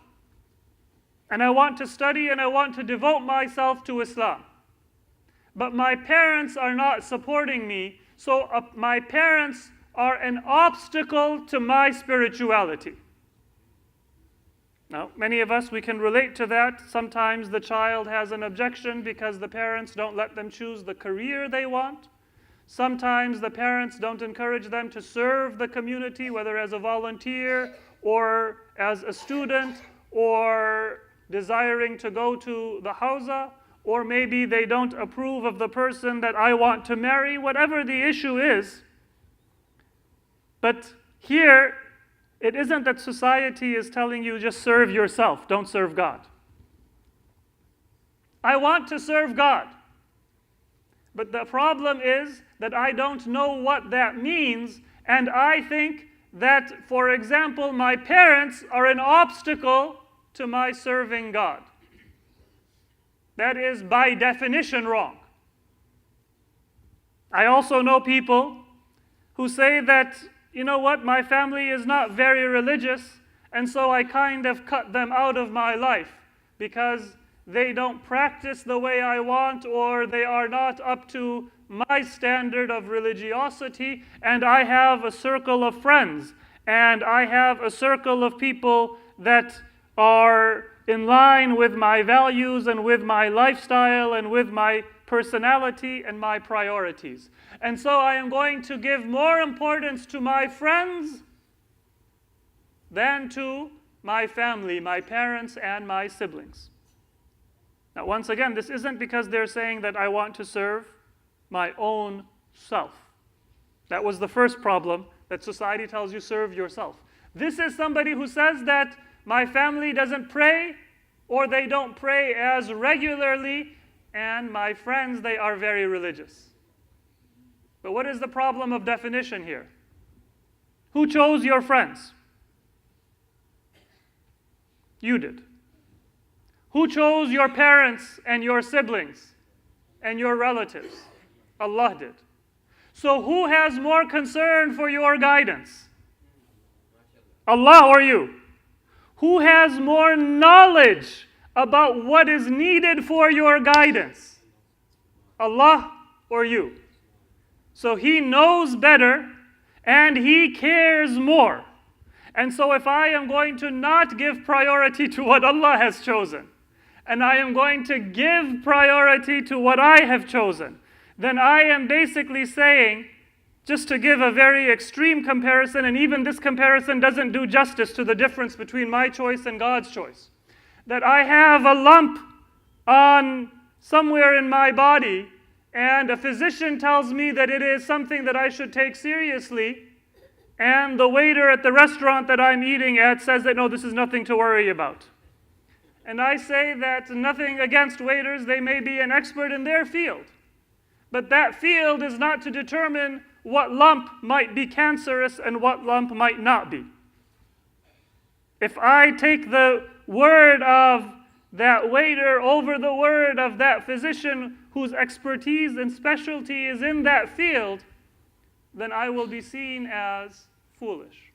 and I want to study and I want to devote myself to Islam. But my parents are not supporting me, so my parents are an obstacle to my spirituality. Now, many of us, we can relate to that. Sometimes the child has an objection because the parents don't let them choose the career they want. Sometimes the parents don't encourage them to serve the community, whether as a volunteer or as a student or desiring to go to the Hawza, or maybe they don't approve of the person that I want to marry, whatever the issue is. But here, it isn't that society is telling you just serve yourself, don't serve God. I want to serve God. But the problem is that I don't know what that means, and I think that, for example, my parents are an obstacle to my serving God. That is by definition wrong. I also know people who say that, you know what, my family is not very religious, and so I kind of cut them out of my life because they don't practice the way I want, or they are not up to my standard of religiosity, and I have a circle of friends, and I have a circle of people that are in line with my values and with my lifestyle and with my personality and my priorities. And so I am going to give more importance to my friends than to my family, my parents and my siblings. Now, once again, this isn't because they're saying that I want to serve my own self. That was the first problem, that society tells you serve yourself. This is somebody who says that my family doesn't pray, or they don't pray as regularly, and my friends, they are very religious. But what is the problem of definition here? Who chose your friends? You did. Who chose your parents and your siblings and your relatives? Allah did. So who has more concern for your guidance? Allah or you? Who has more knowledge about what is needed for your guidance? Allah or you? So He knows better and He cares more. And so if I am going to not give priority to what Allah has chosen, and I am going to give priority to what I have chosen, then I am basically saying, just to give a very extreme comparison, and even this comparison doesn't do justice to the difference between my choice and God's choice, that I have a lump on somewhere in my body, and a physician tells me that it is something that I should take seriously, and the waiter at the restaurant that I'm eating at says that, no, this is nothing to worry about. And I say that nothing against waiters, they may be an expert in their field. But that field is not to determine what lump might be cancerous and what lump might not be. If I take the word of that waiter over the word of that physician whose expertise and specialty is in that field, then I will be seen as foolish.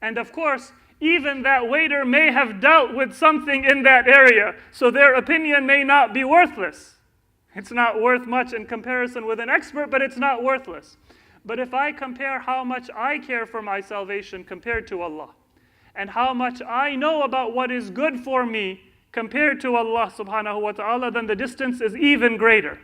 And of course, even that waiter may have dealt with something in that area, so their opinion may not be worthless. It's not worth much in comparison with an expert, but it's not worthless. But if I compare how much I care for my salvation compared to Allah, and how much I know about what is good for me compared to Allah subhanahu wa ta'ala, then the distance is even greater.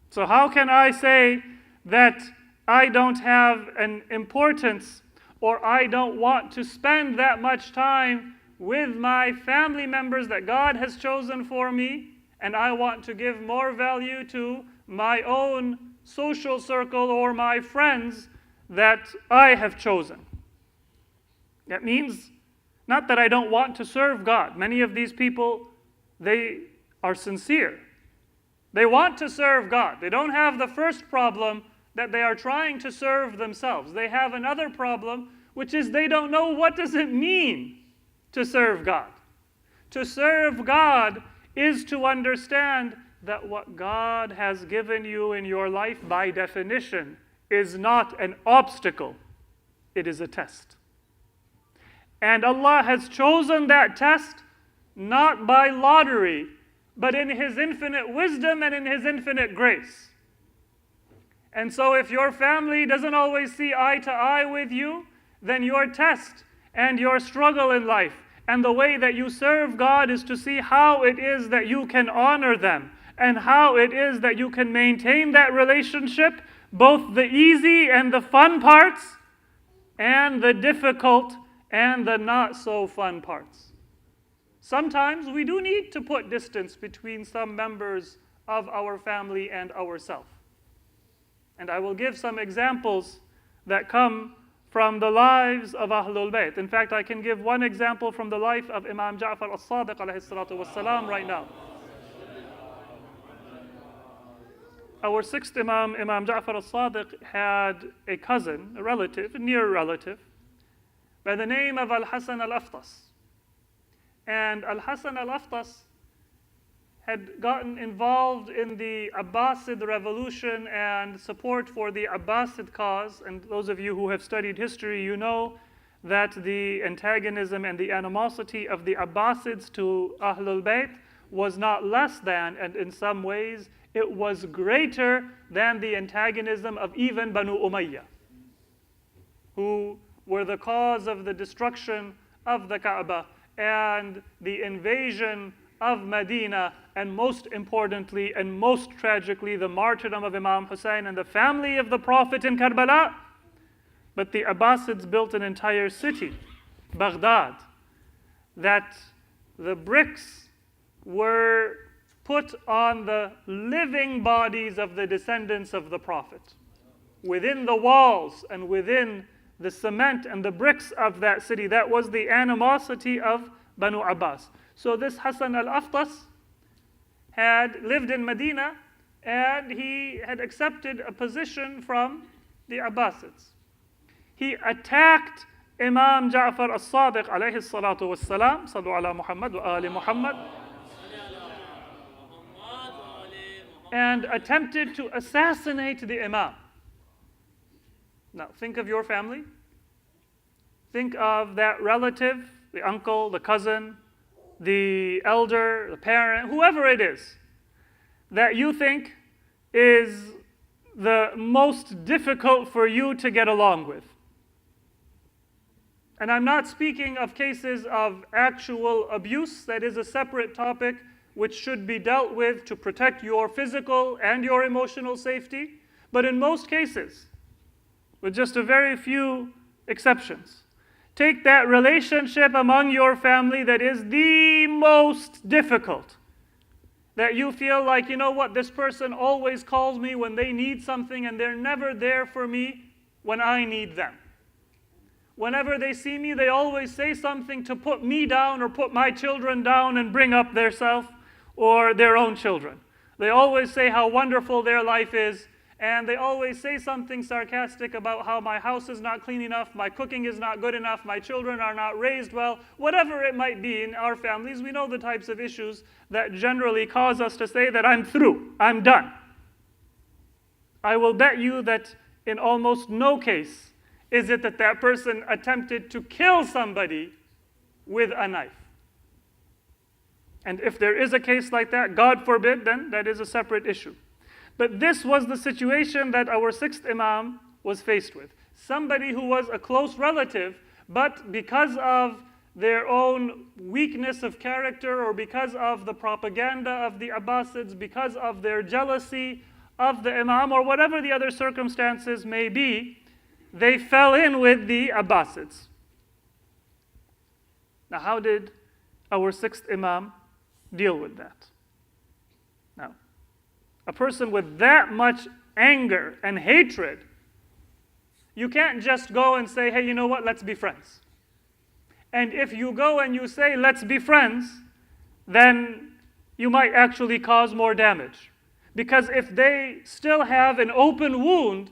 So how can I say that I don't have an importance, or I don't want to spend that much time with my family members that God has chosen for me, and I want to give more value to my own social circle or my friends that I have chosen? That means not that I don't want to serve God. Many of these people, they are sincere. They want to serve God. They don't have the first problem that they are trying to serve themselves. They have another problem, which is they don't know what does it mean to serve God. To serve God is to understand that what God has given you in your life by definition is not an obstacle. It is a test. And Allah has chosen that test not by lottery, but in His infinite wisdom and in His infinite grace. And so if your family doesn't always see eye to eye with you, then your test and your struggle in life and the way that you serve God is to see how it is that you can honor them and how it is that you can maintain that relationship, both the easy and the fun parts and the difficult and the not so fun parts. Sometimes we do need to put distance between some members of our family and ourselves. And I will give some examples that come from the lives of Ahlul Bayt. In fact, I can give one example from the life of Imam Jafar as-Sadiq alayhi salatu wassalam right now. Our sixth Imam, Imam Jafar as-Sadiq, had a cousin, a relative, a near relative, by the name of Al-Hasan al-Aftas. And Al-Hasan al-Aftas had gotten involved in the Abbasid revolution and support for the Abbasid cause. And those of you who have studied history, you know that the antagonism and the animosity of the Abbasids to Ahlul Bayt was not less than, and in some ways, it was greater than the antagonism of even Banu Umayyah, who were the cause of the destruction of the Kaaba and the invasion of Medina, and most importantly and most tragically, the martyrdom of Imam Hussein and the family of the Prophet in Karbala. But the Abbasids built an entire city, Baghdad, that the bricks were put on the living bodies of the descendants of the Prophet. Within the walls and within the cement and the bricks of that city. That was the animosity of Banu Abbas. So this Hassan al-Aftas had lived in Medina and he had accepted a position from the Abbasids. He attacked Imam Jafar al-Sadiq alayhi salatu wassalam, sallu ala Muhammad wa ali Muhammad, and attempted to assassinate the Imam. Now, think of your family. Think of that relative, the uncle, the cousin, the elder, the parent, whoever it is, that you think is the most difficult for you to get along with. And I'm not speaking of cases of actual abuse. That is a separate topic which should be dealt with to protect your physical and your emotional safety. But in most cases, with just a very few exceptions, take that relationship among your family that is the most difficult. That you feel like, you know what, this person always calls me when they need something and they're never there for me when I need them. Whenever they see me, they always say something to put me down or put my children down and bring up their self or their own children. They always say how wonderful their life is, and they always say something sarcastic about how my house is not clean enough, my cooking is not good enough, my children are not raised well. Whatever it might be in our families, we know the types of issues that generally cause us to say that I'm through, I'm done. I will bet you that in almost no case is it that that person attempted to kill somebody with a knife. And if there is a case like that, God forbid, then that is a separate issue. But this was the situation that our sixth Imam was faced with. Somebody who was a close relative, but because of their own weakness of character or because of the propaganda of the Abbasids, because of their jealousy of the Imam or whatever the other circumstances may be, they fell in with the Abbasids. Now, how did our sixth Imam deal with that? Now, a person with that much anger and hatred, you can't just go and say, hey, you know what, let's be friends. And if you go and you say, let's be friends, then you might actually cause more damage. Because if they still have an open wound,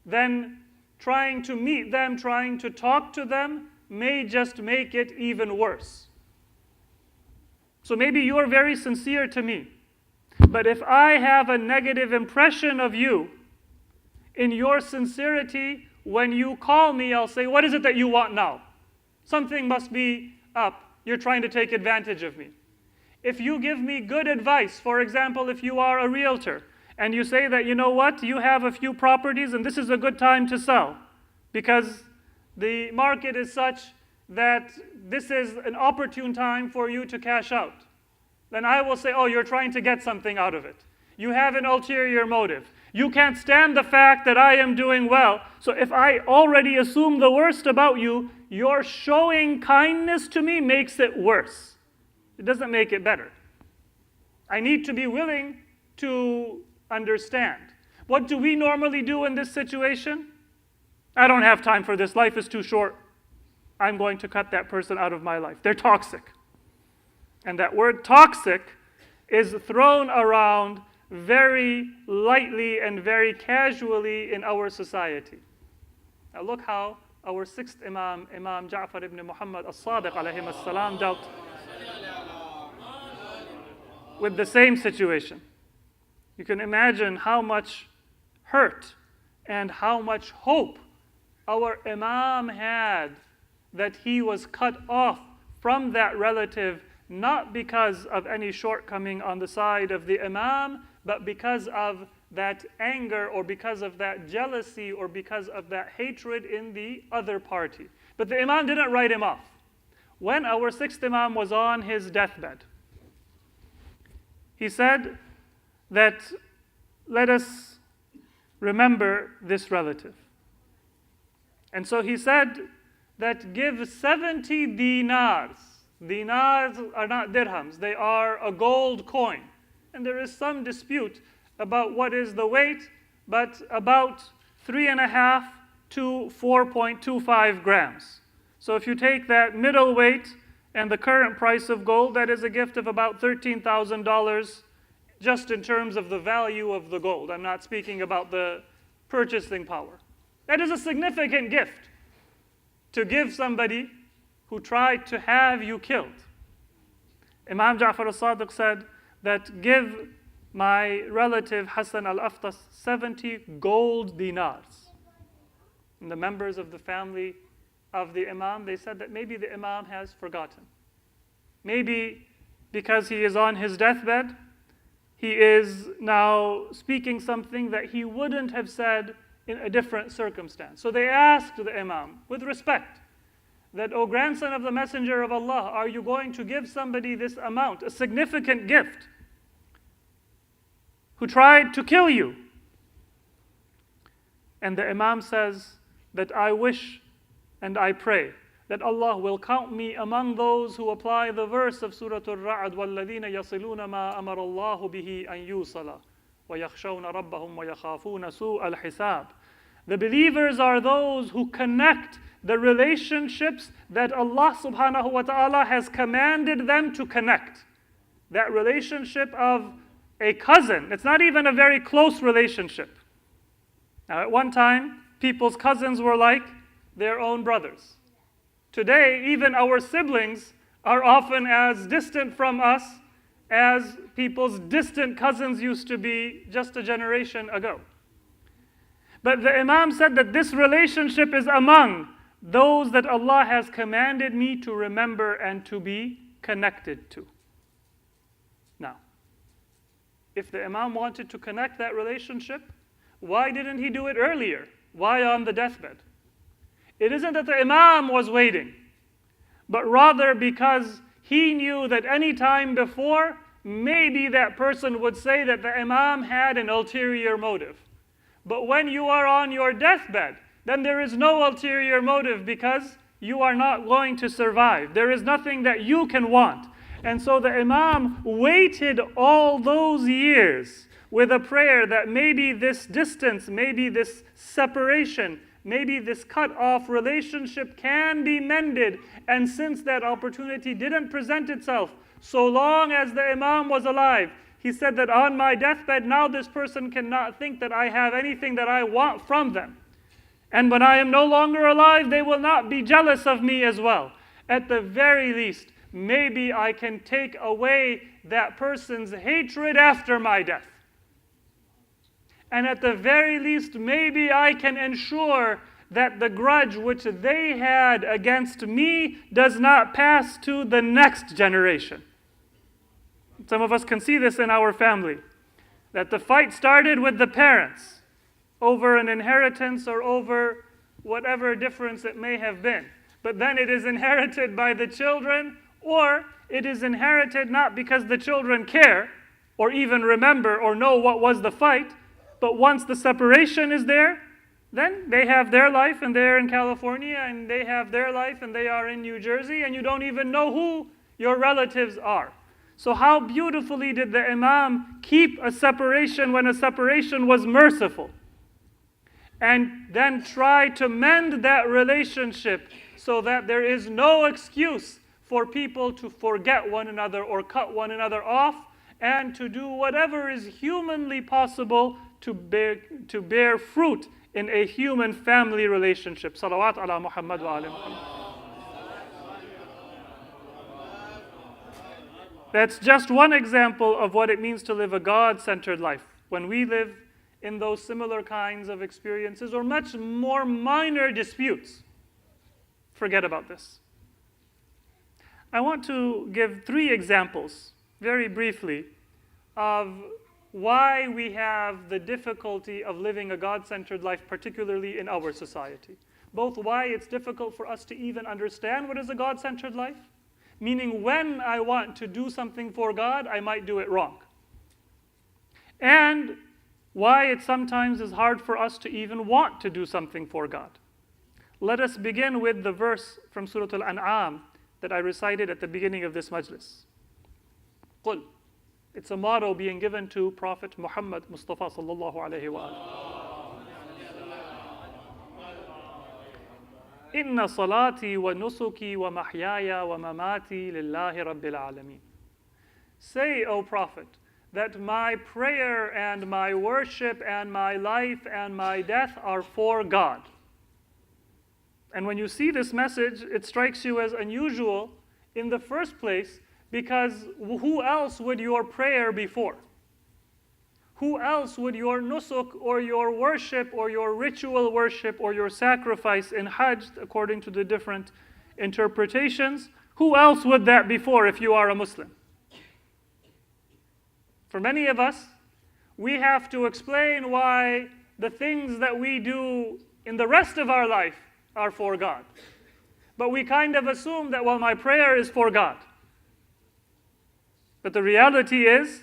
then trying to meet them, trying to talk to them, may just make it even worse. So maybe you're very sincere to me, but if I have a negative impression of you, in your sincerity, when you call me, I'll say, what is it that you want now? Something must be up. You're trying to take advantage of me. If you give me good advice, for example, if you are a realtor, and you say that, you know what, you have a few properties and this is a good time to sell because the market is such that this is an opportune time for you to cash out. Then I will say, oh, you're trying to get something out of it. You have an ulterior motive. You can't stand the fact that I am doing well. So if I already assume the worst about you, your showing kindness to me makes it worse. It doesn't make it better. I need to be willing to understand. What do we normally do in this situation? I don't have time for this. Life is too short. I'm going to cut that person out of my life. They're toxic. And that word toxic is thrown around very lightly and very casually in our society. Now look how our sixth Imam, Imam Jafar ibn Muhammad al-Sadiq alayhi as-salam, dealt with the same situation. You can imagine how much hurt and how much hope our Imam had that he was cut off from that relative, not because of any shortcoming on the side of the Imam, but because of that anger or because of that jealousy or because of that hatred in the other party. But the Imam didn't write him off. When our sixth Imam was on his deathbed, he said that let us remember this relative. And so he said that give 70 dinars. Dinars are not dirhams, they are a gold coin. and there is some dispute about what is the weight, but about 3.5 to 4.25 grams. So if you take that middle weight and the current price of gold, that is a gift of about $13,000 just in terms of the value of the gold. I'm not speaking about the purchasing power. That is a significant gift to give somebody who tried to have you killed. Imam Jafar al-Sadiq said that give my relative Hassan al-Aftas 70 gold dinars. And the members of the family of the Imam, they said that maybe the Imam has forgotten. Maybe because he is on his deathbed, he is now speaking something that he wouldn't have said in a different circumstance. So they asked the Imam, with respect, that, O grandson of the Messenger of Allah, are you going to give somebody this amount, a significant gift, who tried to kill you? And the Imam says that I wish and I pray that Allah will count me among those who apply the verse of Surah Al-Ra'd, وَالَّذِينَ يَصِلُونَ مَا أَمَرَ اللَّهُ بِهِ أَن يُوصَلَ وَيَخْشَوْنَ رَبَّهُمْ وَيَخَافُونَ سُوءَ الْحِسَابِ. The believers are those who connect the relationships that Allah subhanahu wa ta'ala has commanded them to connect. That relationship of a cousin, it's not even a very close relationship. Now at one time, people's cousins were like their own brothers. Today, even our siblings are often as distant from us as people's distant cousins used to be just a generation ago. But the Imam said that this relationship is among those that Allah has commanded me to remember and to be connected to. Now, if the Imam wanted to connect that relationship, why didn't he do it earlier? Why on the deathbed? It isn't that the Imam was waiting, but rather because he knew that any time before, maybe that person would say that the Imam had an ulterior motive. But when you are on your deathbed, then there is no ulterior motive because you are not going to survive. There is nothing that you can want. And so the Imam waited all those years with a prayer that maybe this distance, maybe this separation, maybe this cut-off relationship can be mended. And since that opportunity didn't present itself, so long as the Imam was alive, he said that on my deathbed, now this person cannot think that I have anything that I want from them. And when I am no longer alive, they will not be jealous of me as well. At the very least, maybe I can take away that person's hatred after my death. And at the very least, maybe I can ensure that the grudge which they had against me does not pass to the next generation. Some of us can see this in our family, that the fight started with the parents over an inheritance or over whatever difference it may have been. But then it is inherited by the children, or it is inherited not because the children care or even remember or know what was the fight, but once the separation is there, then they have their life and they're in California, and they have their life and they are in New Jersey, and you don't even know who your relatives are. So how beautifully did the Imam keep a separation when a separation was merciful, and then try to mend that relationship so that there is no excuse for people to forget one another or cut one another off, and to do whatever is humanly possible to bear fruit in a human family relationship. Salawat ala Muhammad wa ala Muhammad. That's just one example of what it means to live a God-centered life. When we live in those similar kinds of experiences or much more minor disputes, forget about this. I want to give 3 examples, very briefly, of why we have the difficulty of living a God-centered life, particularly in our society. Both why it's difficult for us to even understand what is a God-centered life, meaning when I want to do something for God, I might do it wrong. And why it sometimes is hard for us to even want to do something for God. Let us begin with the verse from Surah Al-An'am that I recited at the beginning of this majlis. قُلْ It's a motto being given to Prophet Muhammad Mustafa sallallahu alayhi wa Inna salati wa nusuki wa mahyaya wa mamati lillahi rabbil alameen. Say, O Prophet, that my prayer and my worship and my life and my death are for God. And when you see this message, it strikes you as unusual in the first place, because who else would your prayer be for? Who else would your nusuk or your worship or your ritual worship or your sacrifice in Hajj, according to the different interpretations, who else would that be for if you are a Muslim? For many of us, we have to explain why the things that we do in the rest of our life are for God. But we kind of assume that, well, my prayer is for God. But the reality is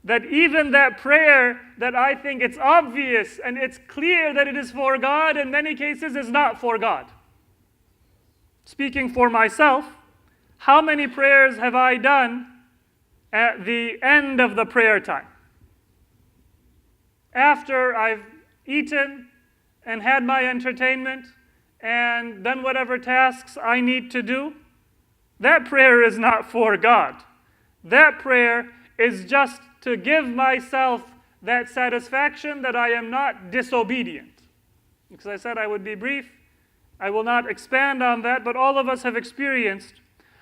that even that prayer that I think it's obvious and it's clear that it is for God, in many cases is not for God. Speaking for myself, how many prayers have I done at the end of the prayer time? After I've eaten and had my entertainment and done whatever tasks I need to do, that prayer is not for God. That prayer is just to give myself that satisfaction that I am not disobedient. Because I said I would be brief, I will not expand on that, but all of us have experienced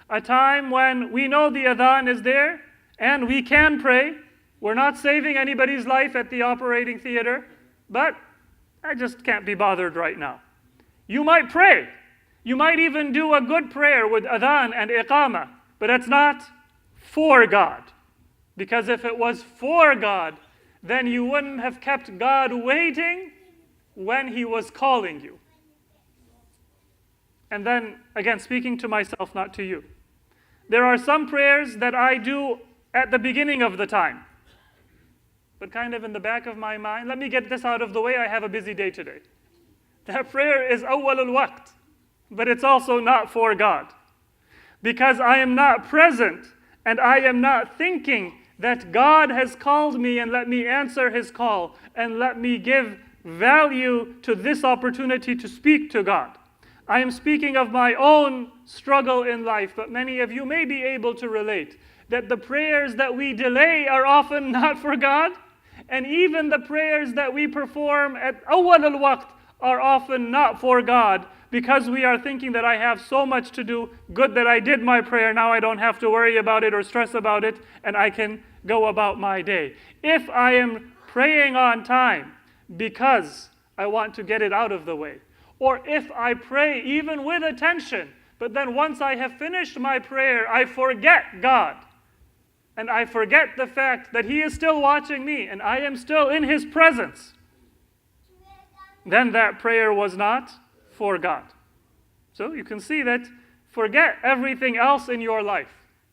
a time when we know the adhan is there and we can pray. We're not saving anybody's life at the operating theater, but I just can't be bothered right now. You might pray. You might even do a good prayer with adhan and iqamah, but it's not for God. Because if it was for God, then you wouldn't have kept God waiting when He was calling you. And then, again, speaking to myself, not to you. There are some prayers that I do at the beginning of the time. But kind of in the back of my mind, let me get this out of the way, I have a busy day today. That prayer is awwalul waqt, but it's also not for God. Because I am not present and I am not thinking that God has called me and let me answer His call and let me give value to this opportunity to speak to God. I am speaking of my own struggle in life, but many of you may be able to relate that the prayers that we delay are often not for God, and even the prayers that we perform at awwal al-waqt are often not for God, because we are thinking that I have so much to do, good that I did my prayer, now I don't have to worry about it or stress about it, and I can go about my day. If I am praying on time because I want to get it out of the way, or if I pray even with attention, but then once I have finished my prayer, I forget God, and I forget the fact that He is still watching me, and I am still in His presence, then that prayer was not for God. So you can see that forget everything else in your life.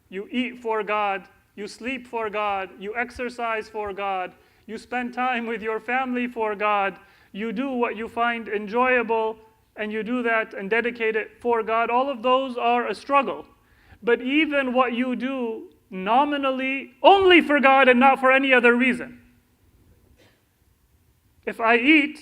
You eat for God, you sleep for God, you exercise for God, you spend time with your family for God, you do what you find enjoyable, and you do that and dedicate it for God. All of those are a struggle. But even what you do nominally only for God and not for any other reason. If I eat,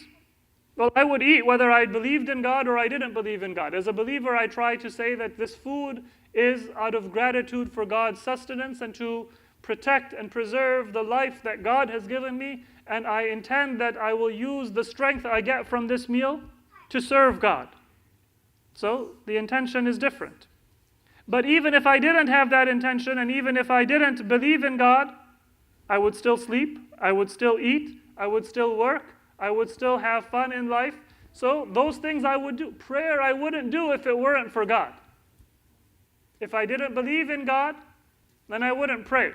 well, I would eat whether I believed in God or I didn't believe in God. As a believer, I try to say that this food is out of gratitude for God's sustenance and to protect and preserve the life that God has given me, and I intend that I will use the strength I get from this meal to serve God. So the intention is different. But even if I didn't have that intention, and even if I didn't believe in God, I would still sleep, I would still eat, I would still work, I would still have fun in life. So those things I would do. Prayer I wouldn't do if it weren't for God. If I didn't believe in God, then I wouldn't pray.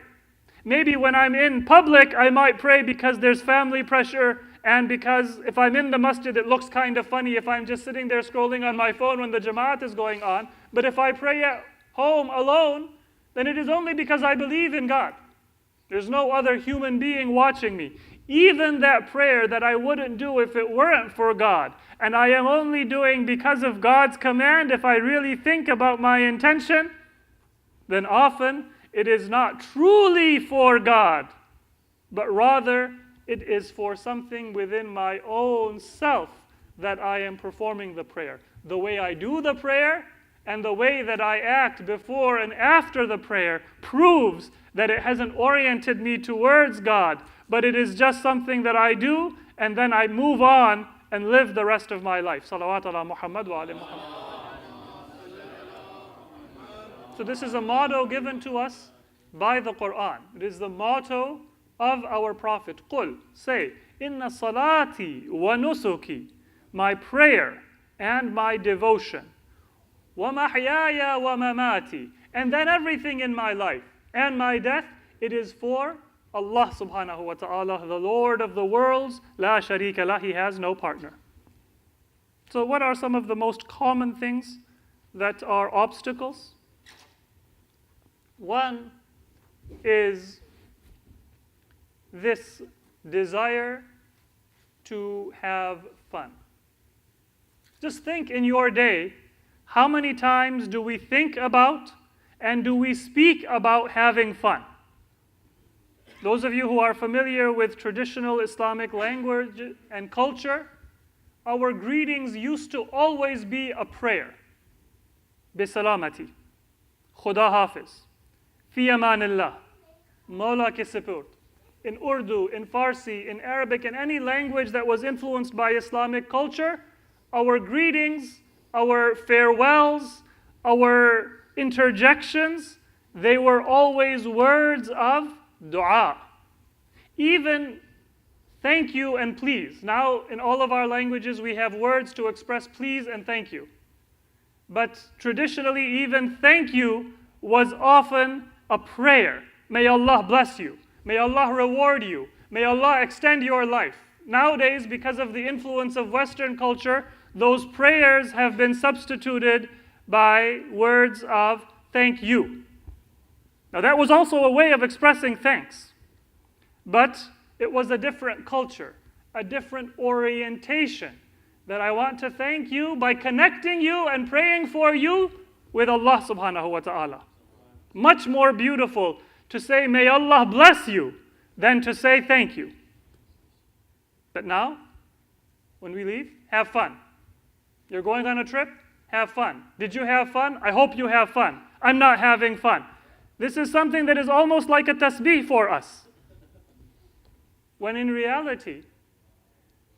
Maybe when I'm in public, I might pray because there's family pressure, and because if I'm in the masjid, it looks kind of funny if I'm just sitting there scrolling on my phone when the Jamaat is going on. But if I pray at home alone, then it is only because I believe in God. There's no other human being watching me. Even that prayer that I wouldn't do if it weren't for God, and I am only doing because of God's command, if I really think about my intention, then often it is not truly for God, but rather it is for something within my own self that I am performing the prayer. The way I do the prayer and the way that I act before and after the prayer proves that it hasn't oriented me towards God, but it is just something that I do and then I move on and live the rest of my life. Salawat ala Muhammad wa ala Muhammad. So this is a motto given to us by the Quran. It is the motto of our Prophet. Qul, say, Inna salati wa nusuki, my prayer and my devotion, wa mahyaya wa mamati, and then everything in my life and my death, it is for Allah subhanahu wa ta'ala, the Lord of the worlds, la sharika lah, He has no partner. So what are some of the most common things that are obstacles? One is this desire to have fun. Just think in your day, how many times do we think about and do we speak about having fun? Those of you who are familiar with traditional Islamic language and culture, our greetings used to always be a prayer. Bisalamati, Khuda Hafiz, Fi Amanillah, Mawla ke Saport. In Urdu, in Farsi, in Arabic, in any language that was influenced by Islamic culture, our greetings, our farewells, our interjections, they were always words of dua. Even thank you and please. Now, in all of our languages, we have words to express please and thank you. But traditionally, even thank you was often a prayer. May Allah bless you. May Allah reward you. May Allah extend your life. Nowadays, because of the influence of Western culture, those prayers have been substituted by words of thank you. Now that was also a way of expressing thanks, but it was a different culture, a different orientation, that I want to thank you by connecting you and praying for you with Allah subhanahu wa ta'ala. Much more beautiful to say may Allah bless you than to say thank you. But now, when we leave, have fun. You're going on a trip? Have fun. Did you have fun? I hope you have fun. I'm not having fun. This is something that is almost like a tasbih for us. When in reality,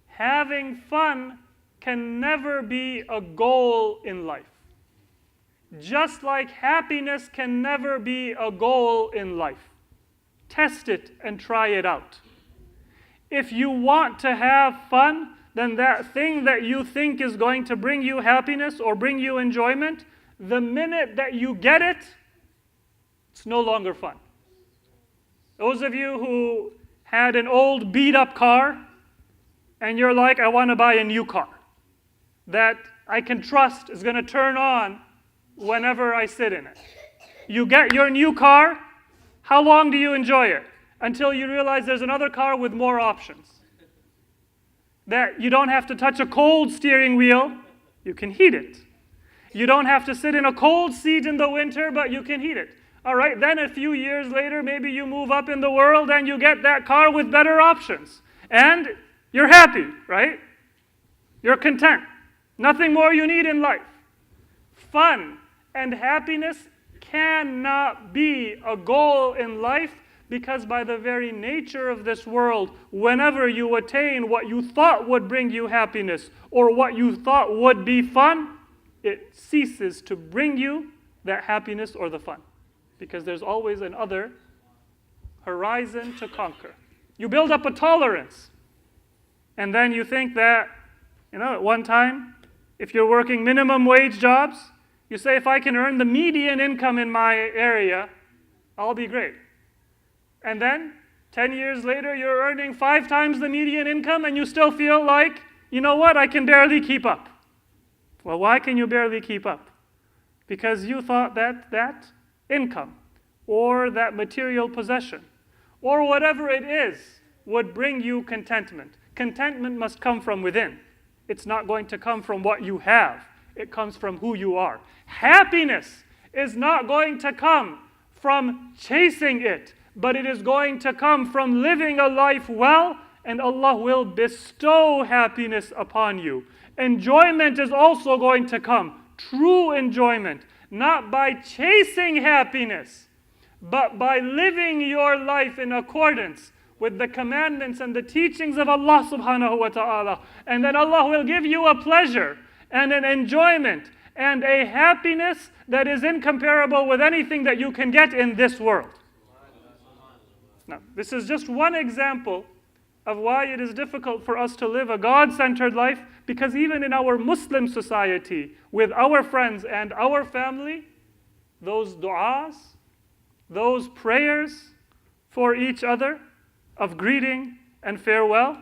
having fun can never be a goal in life. Just like happiness can never be a goal in life. Test it and try it out. If you want to have fun, then that thing that you think is going to bring you happiness or bring you enjoyment, the minute that you get it, it's no longer fun. Those of you who had an old beat-up car, and you're like, I want to buy a new car that I can trust is going to turn on whenever I sit in it. You get your new car, how long do you enjoy it? Until you realize there's another car with more options. That you don't have to touch a cold steering wheel, you can heat it. You don't have to sit in a cold seat in the winter, but you can heat it. All right, then a few years later, maybe you move up in the world and you get that car with better options. And you're happy, right? You're content. Nothing more you need in life. Fun and happiness cannot be a goal in life, because by the very nature of this world, whenever you attain what you thought would bring you happiness or what you thought would be fun, it ceases to bring you that happiness or the fun. Because there's always another horizon to conquer. You build up a tolerance. And then you think that, at one time, if you're working minimum wage jobs, you say, if I can earn the median income in my area, I'll be great. And then, 10 years later, you're earning 5 times the median income and you still feel like, I can barely keep up. Well, why can you barely keep up? Because you thought that income or that material possession or whatever it is would bring you contentment. Contentment must come from within. It's not going to come from what you have. It comes from who you are. Happiness is not going to come from chasing it, but it is going to come from living a life well, and Allah will bestow happiness upon you. Enjoyment is also going to come, true enjoyment, not by chasing happiness, but by living your life in accordance with the commandments and the teachings of Allah subhanahu wa ta'ala. And then Allah will give you a pleasure and an enjoyment and a happiness that is incomparable with anything that you can get in this world. Now, this is just one example of why it is difficult for us to live a God-centered life, because even in our Muslim society, with our friends and our family, those du'as, those prayers for each other of greeting and farewell,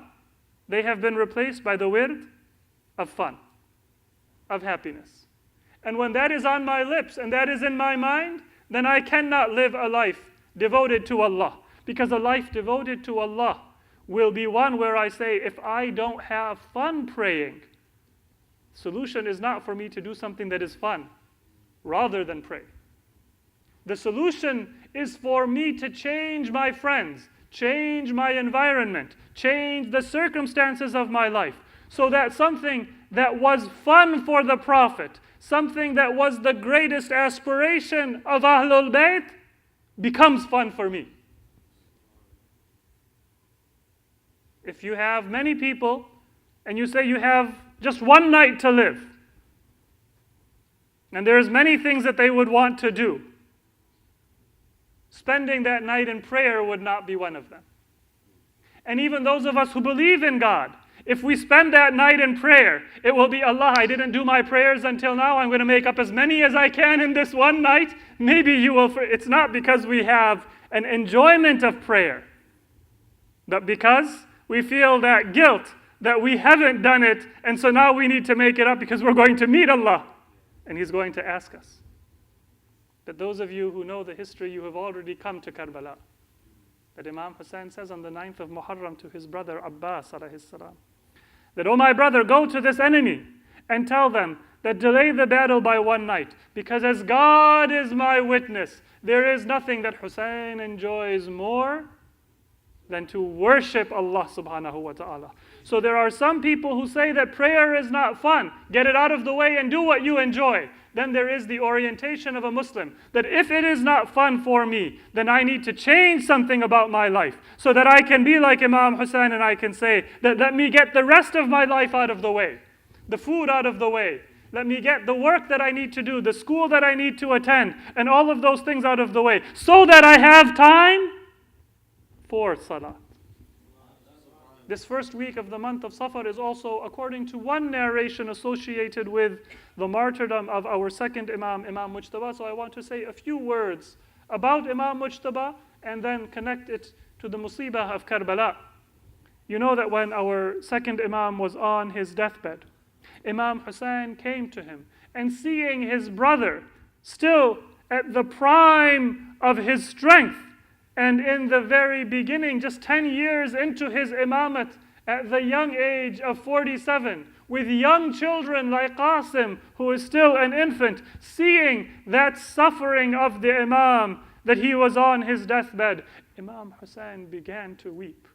they have been replaced by the wird of fun, of happiness. And when that is on my lips and that is in my mind, then I cannot live a life devoted to Allah. Because a life devoted to Allah will be one where I say, if I don't have fun praying, solution is not for me to do something that is fun rather than pray. The solution is for me to change my friends, change my environment, change the circumstances of my life, so that something that was fun for the Prophet, something that was the greatest aspiration of Ahlul Bayt, becomes fun for me. If you have many people and you say you have just one night to live, and there's many things that they would want to do, spending that night in prayer would not be one of them. And even those of us who believe in God, if we spend that night in prayer, it will be, Allah, I didn't do my prayers until now, I'm going to make up as many as I can in this one night. Maybe you will. It's not because we have an enjoyment of prayer, but because we feel that guilt that we haven't done it, and so now we need to make it up because we're going to meet Allah, and He's going to ask us. But those of you who know the history, you have already come to Karbala. That Imam Hussein says on the 9th of Muharram to his brother Abbas alayhi salam, that, oh my brother, go to this enemy and tell them that delay the battle by one night, because as God is my witness, there is nothing that Hussein enjoys more than to worship Allah subhanahu wa ta'ala. So there are some people who say that prayer is not fun. Get it out of the way and do what you enjoy. Then there is the orientation of a Muslim, that if it is not fun for me, then I need to change something about my life so that I can be like Imam Hussein and I can say that let me get the rest of my life out of the way, the food out of the way. Let me get the work that I need to do, the school that I need to attend, and all of those things out of the way, so that I have time for salah. This first week of the month of Safar is also, according to one narration, associated with the martyrdom of our second Imam, Imam Mujtaba. So I want to say a few words about Imam Mujtaba and then connect it to the musibah of Karbala. You know that when our second Imam was on his deathbed, Imam Hussein came to him, and seeing his brother still at the prime of his strength, and in the very beginning, just 10 years into his imamat, at the young age of 47, with young children like Qasim, who is still an infant, seeing that suffering of the Imam, that he was on his deathbed, Imam Hussein began to weep.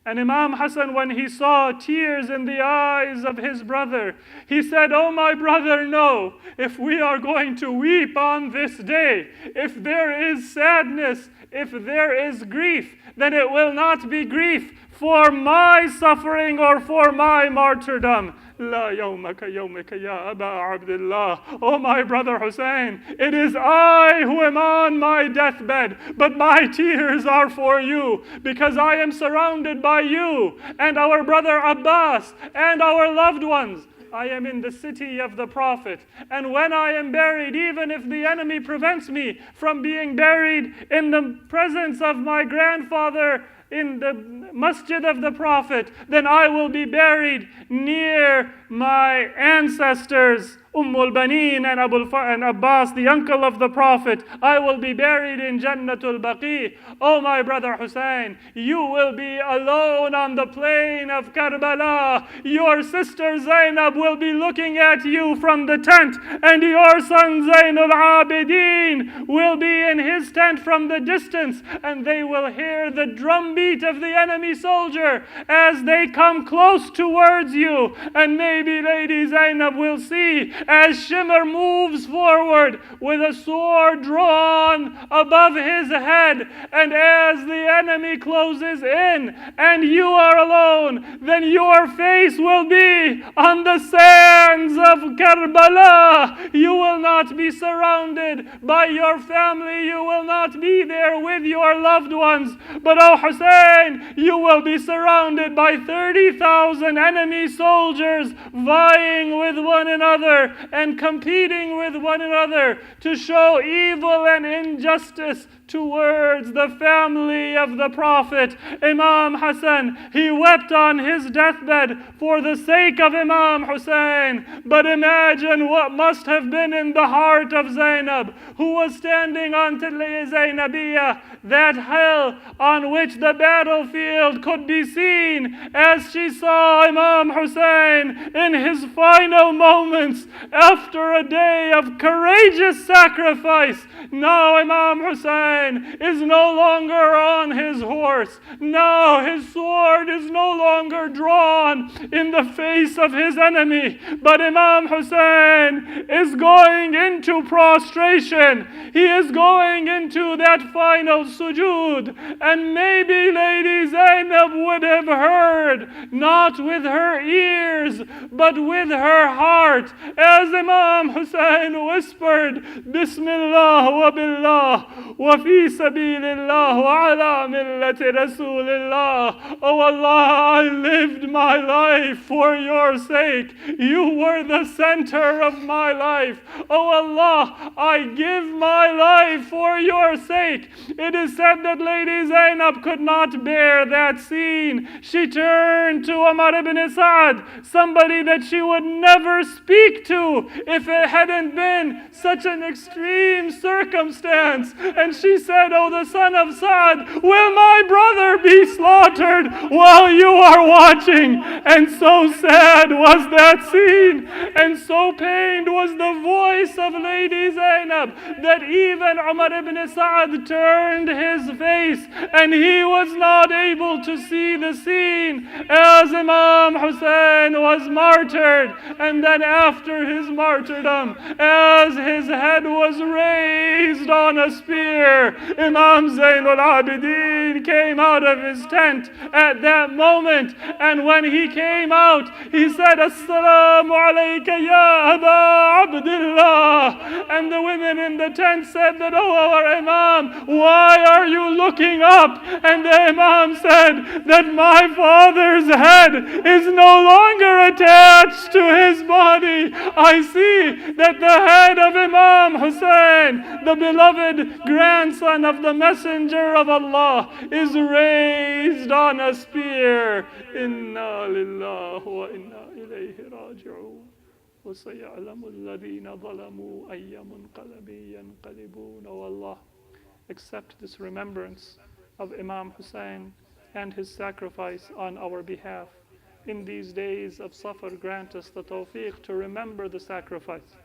And Imam Hassan, when he saw tears in the eyes of his brother, he said, "Oh my brother, no, if we are going to weep on this day, if there is sadness, if there is grief, then it will not be grief for my suffering or for my martyrdom. La yawmaka yawmika ya Aba Abdullah. Oh my brother Hussein, it is I who am on my deathbed, but my tears are for you, because I am surrounded by you and our brother Abbas and our loved ones. I am in the city of the Prophet, and when I am buried, even if the enemy prevents me from being buried in the presence of my grandfather in the Masjid of the Prophet, then I will be buried near my ancestors, al-Baneen and Abbas, the uncle of the Prophet. I will be buried in Jannatul Baqi. Oh my brother Hussein, you will be alone on the plain of Karbala. Your sister Zainab will be looking at you from the tent, and your son Zainul Abidin will be in his tent from the distance, and they will hear the drumbeat of the enemy soldier as they come close towards you. And maybe Lady Zainab will see as Shimr moves forward with a sword drawn above his head, and as the enemy closes in and you are alone, then your face will be on the sands of Karbala. You will not be surrounded by your family. You will not be there with your loved ones. But oh Hussein, you will be surrounded by 30,000 enemy soldiers vying with one another and competing with one another to show evil and injustice towards the family of the Prophet. Imam Hassan, he wept on his deathbed for the sake of Imam Hussein. But imagine what must have been in the heart of Zainab, who was standing on Zainabiyah, that hill on which the battlefield could be seen, as she saw Imam Hussein in his final moments after a day of courageous sacrifice. Now Imam Hussein is no longer on his horse. Now his sword is no longer drawn in the face of his enemy. But Imam Hussein is going into prostration. He is going into that final sujood. And maybe Lady Zainab would have heard, not with her ears, but with her heart, as Imam Hussein whispered, Bismillah wa billah wa fi sabilillah wa ala millati Rasulillah. Oh Allah, I lived my life for your sake. You were the center of my life. Oh Allah, I give my life for your sake. It is said that Lady Zainab could not bear that scene. She turned to Umar ibn Sa'd, somebody that she would never speak to if it hadn't been such an extreme circumstance. And she said, "Oh, the son of Sa'd, will my brother be slaughtered while you are watching?" And so sad was that scene, and so pained was the voice of Lady Zainab, that even Umar ibn Sa'd turned his face, and he was not able to see the scene as Imam Hussein was martyred. And then after his martyrdom, as his head was raised on a spear, Imam Zainul Abidin came out of his tent at that moment. And when he came out, he said, "Assalamu alayka ya Aba Abdullah." And the women in the tent said that, "Oh, our Imam, why are you looking up?" And the Imam said that my father's head is no longer attached to his body. I see that the head of Imam Hussein, the beloved grandson of the Messenger of Allah, is raised on a spear. Inna lillahi wa inna ilayhi raji'un. وَسَيَعْلَمُ الَّذِينَ ظَلَمُوا أَيَّ مُنْقَلَبٍ يَنْقَلِبُونَ. O Allah, accept this remembrance of Imam Hussein and his sacrifice on our behalf. In these days of Safar, grant us the tawfiq to remember the sacrifice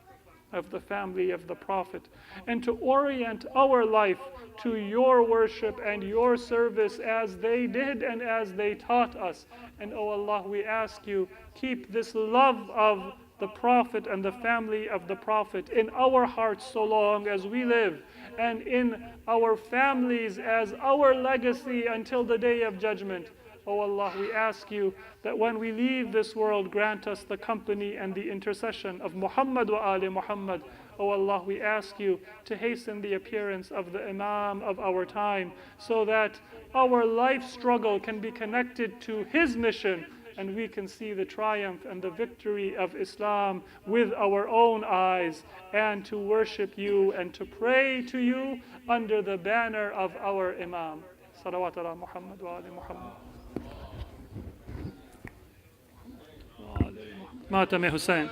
of the family of the Prophet, and to orient our life to your worship and your service as they did and as they taught us. And O Allah, we ask you, keep this love of the Prophet and the family of the Prophet in our hearts so long as we live, and in our families as our legacy until the day of judgment. O Allah, we ask you that when we leave this world, grant us the company and the intercession of Muhammad wa Ali Muhammad. O Allah, we ask you to hasten the appearance of the Imam of our time, so that our life struggle can be connected to his mission, and we can see the triumph and the victory of Islam with our own eyes, and to worship you and to pray to you under the banner of our Imam. صلوات على محمد وآل محمد. ماتم حسین.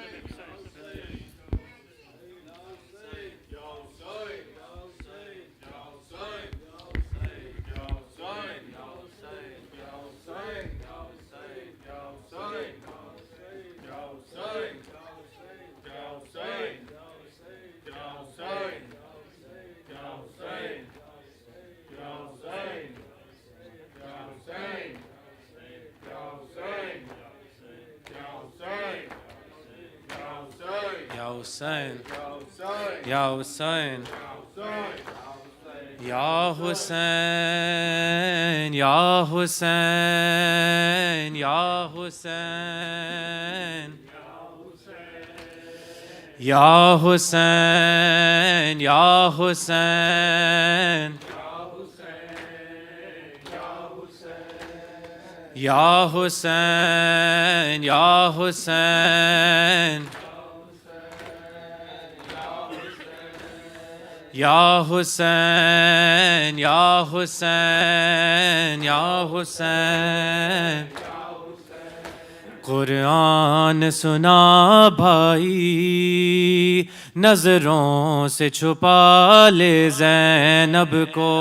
Ya Hussein, Ya Hussein, Ya Hussein, Ya Hussein, Ya Hussein, Ya Hussein, Ya Hussein, Ya Hussein, Ya Hussein, Ya Hussein, Ya Hussein. قرآن سنا بھائی نظروں سے چھپا لے زینب کو.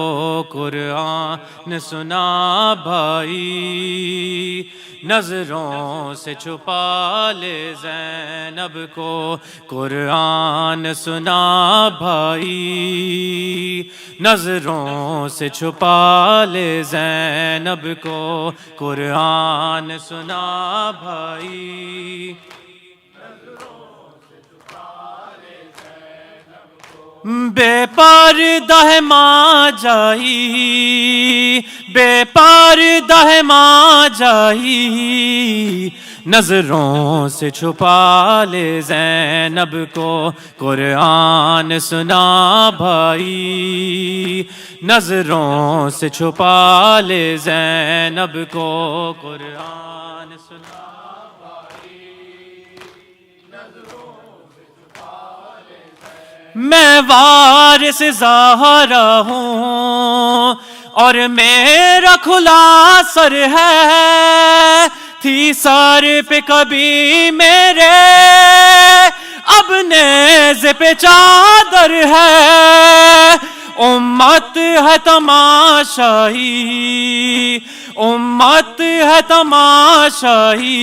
قرآن سنا بھائی نظروں سے چھپا لے زینب کو. قرآن سنا بھائی نظروں سے چھپا لے زینب کو. قرآن سنا بھائی بے پردہ ماں جائی، بے پردہ ماں جائی نظروں سے چھپا لے زینب کو. قرآن سنا بھائی نظروں سے چھپا لے زینب کو. قرآن سنا میں وارث زہرا ہوں اور میرا کھلا سر ہے. تھی سر پہ کبھی میرے اب نیز پہ چادر ہے. امت ہے تماشائی، امت ہے تماشائی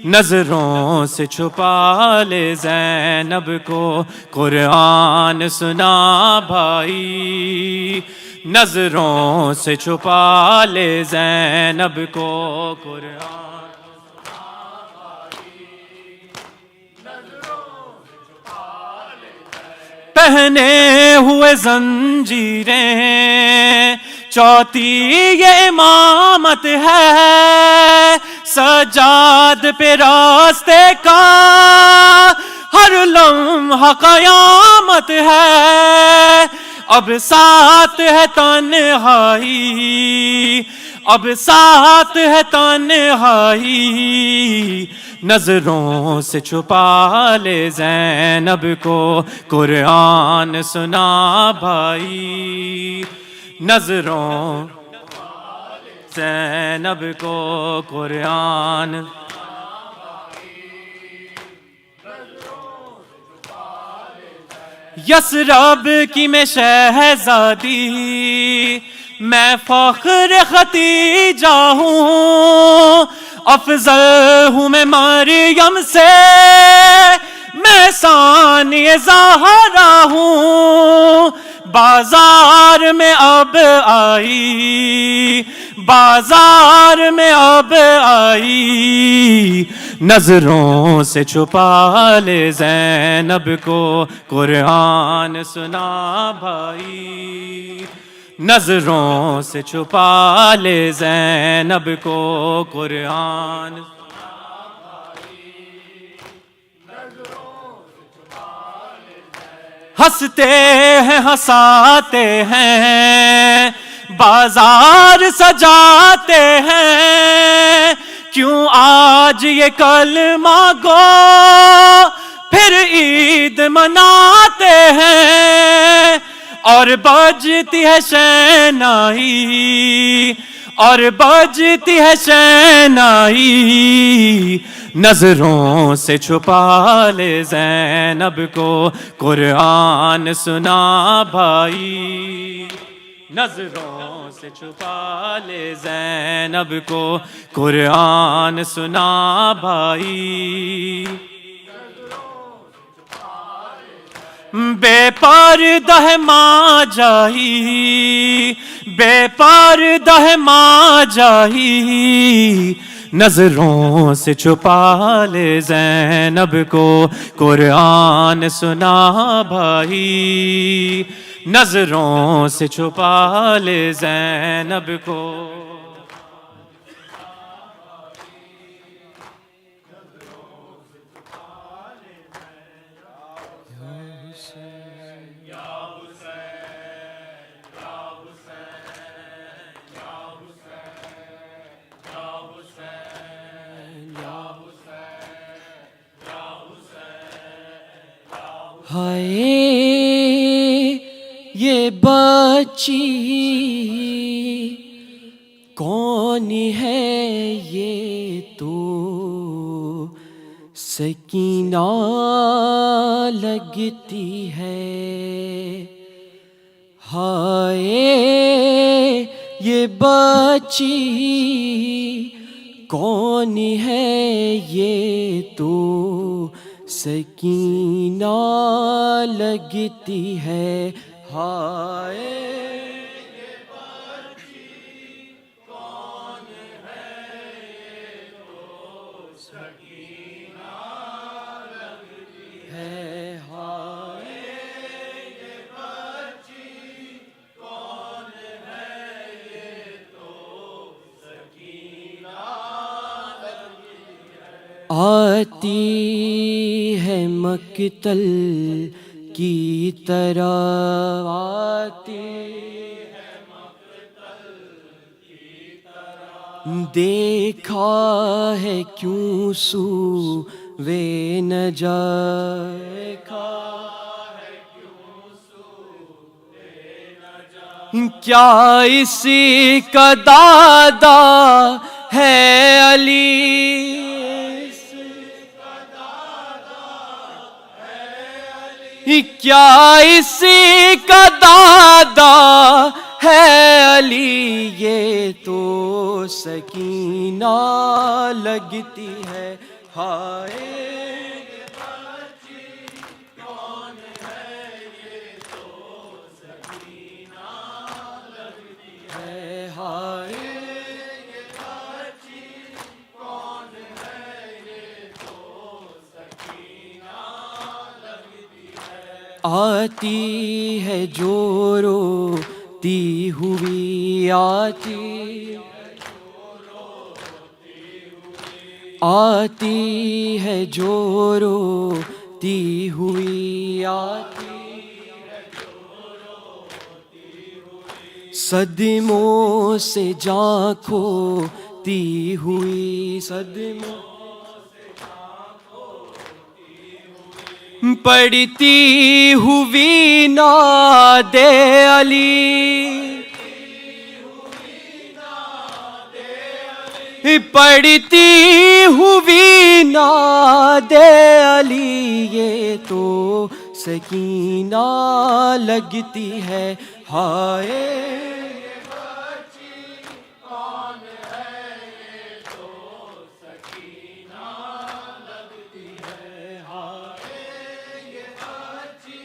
نظروں سے چھپا لے زینب کو. قرآن سنا بھائی نظروں سے چھپا لے زینب کو. قرآن پہنے ہوئے زنجیریں چوتھی یہ امامت ہے. سجاد پہ راستے کا ہر لمحہ قیامت ہے. اب ساتھ ہے تنہائی، اب ساتھ ہے تنہائی نظروں سے چھپا لے زینب کو. قرآن سنا بھائی نظروں زینب کو. قرآن یثرب کی میں شہزادی میں فخر ختیجہ ہوں. افضل ہوں میں مریم سے میں ثانی زہرا ہوں. بازار میں اب آئی، بازار میں اب آئی نظروں سے چھپا لے زینب کو. قرآن سنا بھائی نظروں سے چھپا لے زینب کو. قرآن ہنستے ہیں ہنساتے ہیں بازار سجاتے ہیں. کیوں آج یہ کلمہ گو پھر عید مناتے ہیں. اور بجتی ہے شہنائی، اور بجتی ہے شہنائی، نظروں سے چھپا لے زینب کو قرآن سنا بھائی، نظروں سے چھپا لے زینب کو قرآن سنا بھائی، بے پردہ ہے ماں جائی، بے پردہ ہے ماں جائی، نظروں سے چھپا لے زینب کو قرآن سنا بھائی، نظروں سے چھپا لے زینب کو. ہائے یہ بچی کون ہے، یہ تو سکینہ لگتی ہے. ہائے یہ بچی کون ہے، یہ تو سکینہ لگتی ہے. ہائے یہ بچی کون ہے، یہ تو سکینہ لگتی ہے. ہائے یہ بچی کون ہے، یہ تو سکینہ لگتی ہے. آتی ہے مقتل کی طرح، آتی ہے مقتل کی طرح، دیکھا ہے کیوں سوئے نجات، دیکھا ہے کیوں سوئے نجات، کیا اسی کا دادا ہے علی، کیا اسی کا دادا ہے علی، یہ تو سکینہ لگتی ہے. ہائے یہ بچی کون ہے، یہ تو سکینہ لگتی ہے. ہائے یہ بچی کون ہے، یہ تو سکینہ لگتی ہے. آتی ہے جو روتی ہوئی، آتی ہے جو روتی ہوئی، آتی صدموں سے جاں کھوتی ہوئی، صدموں پڑھتی ہوئی نعت علی، پڑھتی ہوئی نعت علی، یہ تو سکینہ لگتی ہے. ہائے یہ بچی کون ہے، یہ تو سکینہ لگتی ہے. ہائے یہ بچی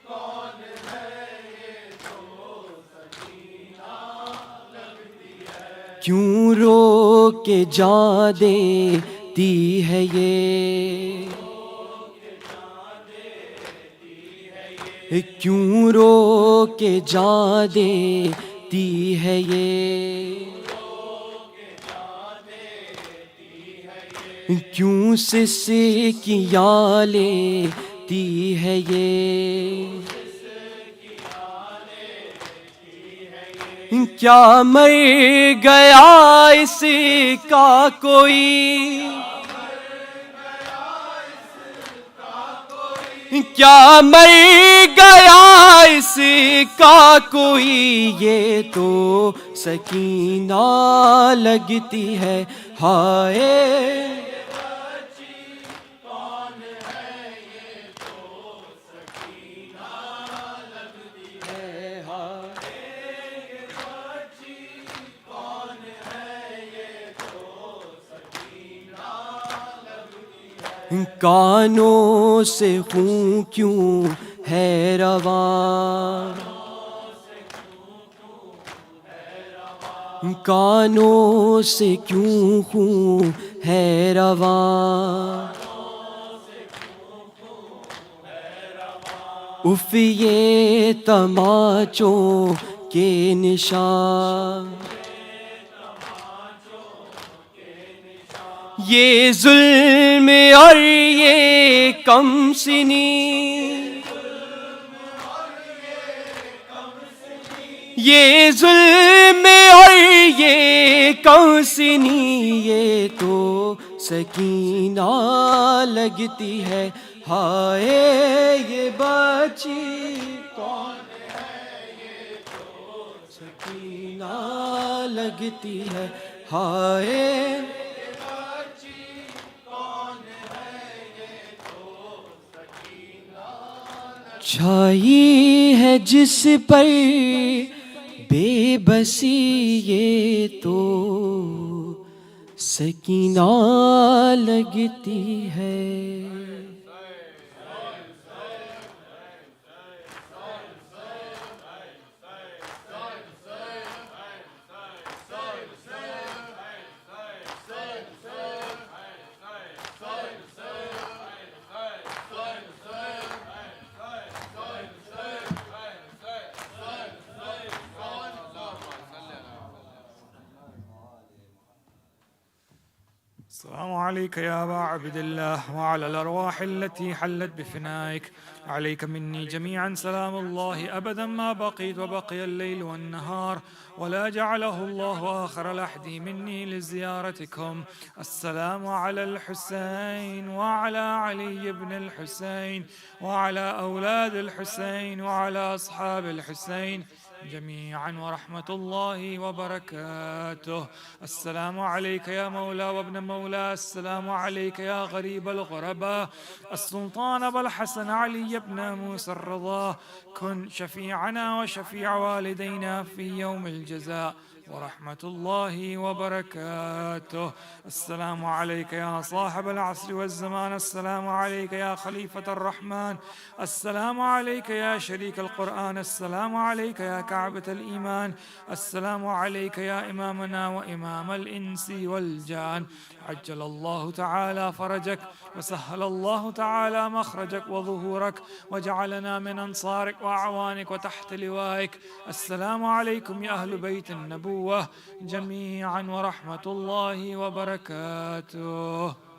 کون ہے، یہ تو سکینہ لگتی ہے. کیوں رو کے جان دیتی ہے یہ، کیوں رو کے جان دیتی ہے یہ، کیوں سسکیاں لیتی ہے یہ، کیا مر گیا اس کا کوئی، کیا مر گیا اس کا کوئی، یہ تو سکینہ لگتی ہے ہائے. کانوں سے خون کیوں ہے رواں، کانوں سے کیوں خون ہے رواں. اف یہ تماچوں کے نشان، یہ ظلم اور یہ کم سنی، یہ ظلم اور یہ کم سنی، یہ تو سکینہ لگتی ہے ہائے. یہ بچی کون ہے، یہ تو سکینہ لگتی ہے ہائے. چھائی ہے جس پر بے بسی، یہ تو سکینہ لگتی ہے. السلام عليك يا أبا عبد الله وعلى الأرواح التي حلت بفنائك، عليك مني جميعا سلام الله أبدا ما بقيت وبقي الليل والنهار، ولا جعله الله آخر لحدي مني لزيارتكم. السلام على الحسين وعلى علي بن الحسين وعلى أولاد الحسين وعلى أصحاب الحسين جميعا ورحمة الله وبركاته. السلام عليك يا مولى وابن مولى، السلام عليك يا غريب الغرباء. السلطان أبا الحسن علي بن موسى الرضا، كن شفيعنا وشفيع والدينا في يوم الجزاء ورحمة الله وبركاته. السلام عليك يا صاحب العصر والزمان، السلام عليك يا خليفة الرحمن، السلام عليك يا شريك القرآن، السلام عليك يا كعبة الإيمان، السلام عليك يا إمامنا وإمام الإنس والجان. عجل الله تعالى فرجك وسهل الله تعالى مخرجك وظهورك، وجعلنا من أنصارك وأعوانك وتحت لوائك. السلام عليكم يا أهل بيت النبوة جميعا ورحمة الله وبركاته.